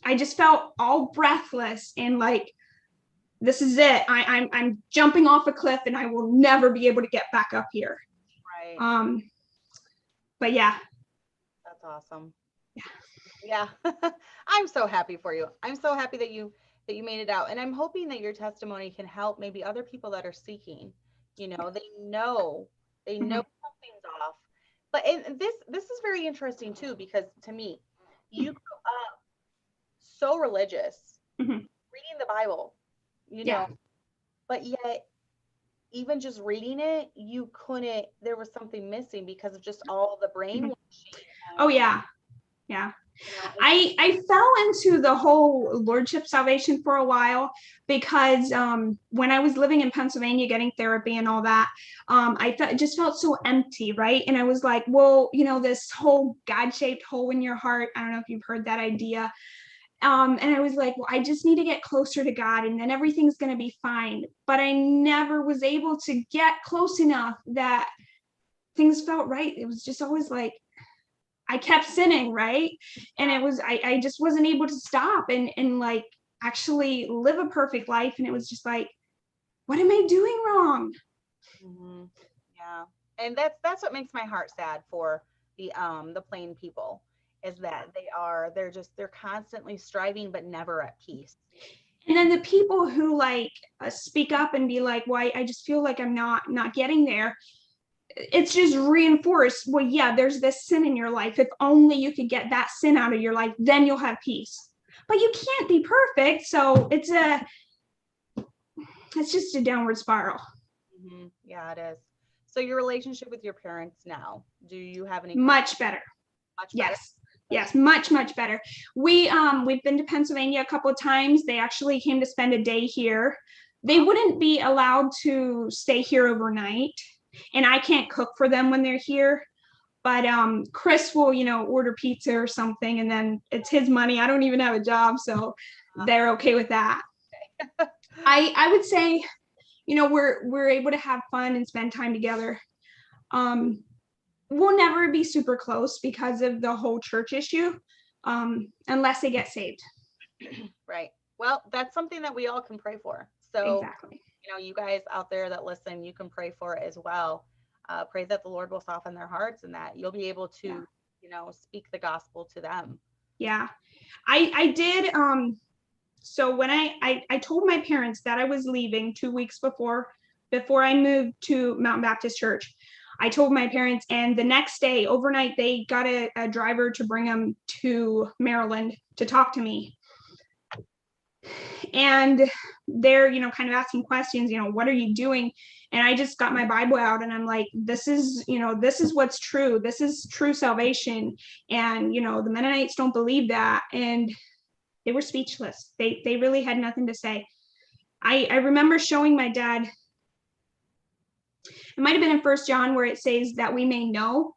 I just felt all breathless and like, this is it. I'm jumping off a cliff and I will never be able to get back up here. Right. But yeah. That's awesome. Yeah. I'm so happy for you. I'm so happy that you made it out. And I'm hoping that your testimony can help maybe other people that are seeking. They know something's off. But this is very interesting too, because to me, you grew up so religious, reading the Bible, but yet even just reading it, there was something missing because of just all the brainwashing. Oh yeah. Yeah. I fell into the whole lordship salvation for a while because when I was living in Pennsylvania getting therapy and all that, it just felt so empty, right? And I was like, well, this whole God-shaped hole in your heart. I don't know if you've heard that idea. And I was like, well, I just need to get closer to God and then everything's going to be fine. But I never was able to get close enough that things felt right. It was just always like, I kept sinning, right? And it was, I just wasn't able to stop and like actually live a perfect life. And it was just like, what am I doing wrong? Mm-hmm. Yeah. And that's what makes my heart sad for the plain people, is that they're constantly striving but never at peace. And then the people who like speak up and be like, why, I just feel like I'm not getting there. It's just reinforced. Well, yeah, there's this sin in your life. If only you could get that sin out of your life, then you'll have peace. But you can't be perfect. So it's just a downward spiral. Mm-hmm. Yeah, it is. So your relationship with your parents now, do you have any much better? Much better? Yes, much better. We've been to Pennsylvania a couple of times. They actually came to spend a day here. They wouldn't be allowed to stay here overnight, and I can't cook for them when they're here. But Chris will, order pizza or something, and then it's his money. I don't even have a job, so they're okay with that. I would say, we're able to have fun and spend time together. We'll never be super close because of the whole church issue, unless they get saved. Right. Well, that's something that we all can pray for. So, exactly. You guys out there that listen, you can pray for it as well. Pray that the Lord will soften their hearts and that you'll be able to, speak the gospel to them. Yeah, I did. So when I told my parents that I was leaving 2 weeks before I moved to Mountain Baptist Church, I told my parents, and the next day, overnight, they got a driver to bring them to Maryland to talk to me. And they're, kind of asking questions, what are you doing? And I just got my Bible out and I'm like, this is what's true. This is true salvation. And, the Mennonites don't believe that. And they were speechless. They really had nothing to say. I remember showing my dad, it might've been in 1 John where it says that we may know.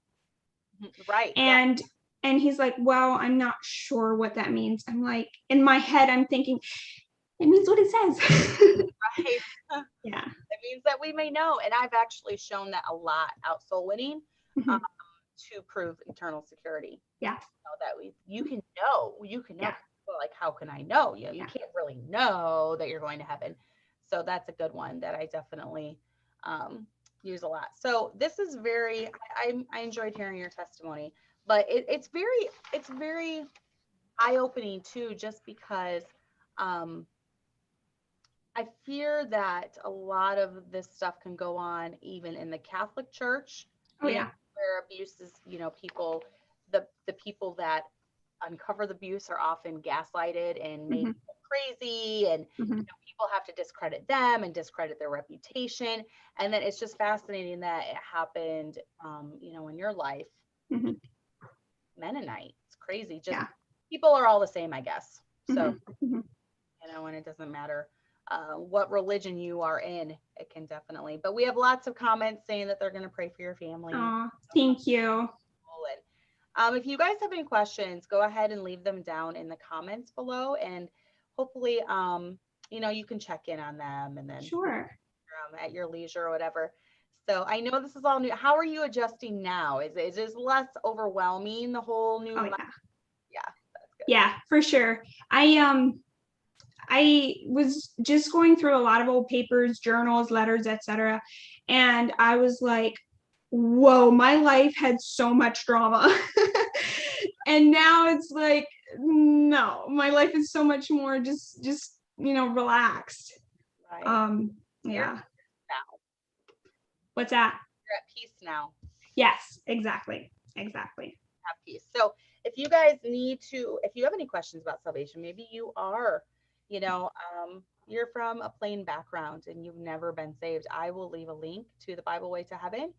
Right. And he's like, well, I'm not sure what that means. I'm like, in my head, I'm thinking, it means what it says. Right. Yeah. It means that we may know. And I've actually shown that a lot out soul winning to prove eternal security. Yeah. That you can know. Yeah. Like, how can I know? You can't really know that you're going to heaven. So that's a good one that I definitely use a lot. So this is I enjoyed hearing your testimony, but it's very eye-opening too, just because I fear that a lot of this stuff can go on even in the Catholic Church. Oh, yeah. Where abuse is, people, the people that uncover the abuse are often gaslighted and made crazy, and people have to discredit them and discredit their reputation. And then it's just fascinating that it happened, in your life. Mennonite, it's crazy. Just people are all the same, I guess. So, and it doesn't matter what religion you are in, it can definitely. But we have lots of comments saying that they're going to pray for your family. Oh, thank you. And if you guys have any questions, go ahead and leave them down in the comments below, and hopefully, you can check in on them, and then sure, at your leisure or whatever. So I know this is all new. How are you adjusting now? Is it less overwhelming, the whole new? Oh, yeah, that's good. Yeah, for sure. I was just going through a lot of old papers, journals, letters, etc. And I was like, whoa, my life had so much drama. And now it's like, no, my life is so much more just relaxed. Right. Yeah. Now. What's that? You're at peace now. Yes, exactly. Have peace. So if you guys if you have any questions about salvation, maybe you are, you're from a plain background and you've never been saved, I will leave a link to the Bible Way to Heaven.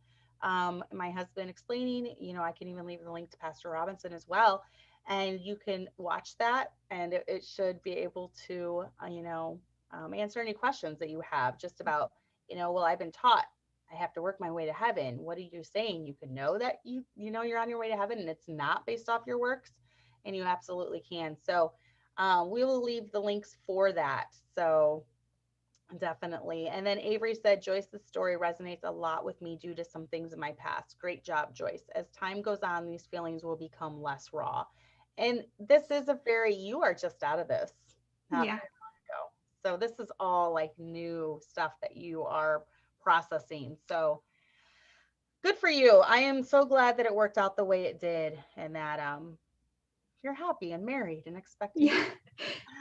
My husband explaining, I can even leave the link to Pastor Robinson as well. and you can watch that, and it should be able to, answer any questions that you have just about, well, I've been taught I have to work my way to heaven. What are you saying? You can know that you're on your way to heaven, and it's not based off your works, and you absolutely can. So we will leave the links for that. So definitely. And then Avery said, Joyce's story resonates a lot with me due to some things in my past. Great job, Joyce. As time goes on, these feelings will become less raw. And this is you are just out of this not Yeah. very long ago. So this is all like new stuff that you are processing. So good for you. I am so glad that it worked out the way it did, and that you're happy and married and expecting. Yeah.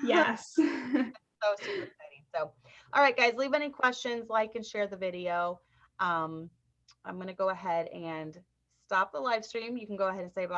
Yes. So super exciting. So, all right, guys, leave any questions, like and share the video. Um, I'm going to go ahead and stop the live stream. You can go ahead and say bye.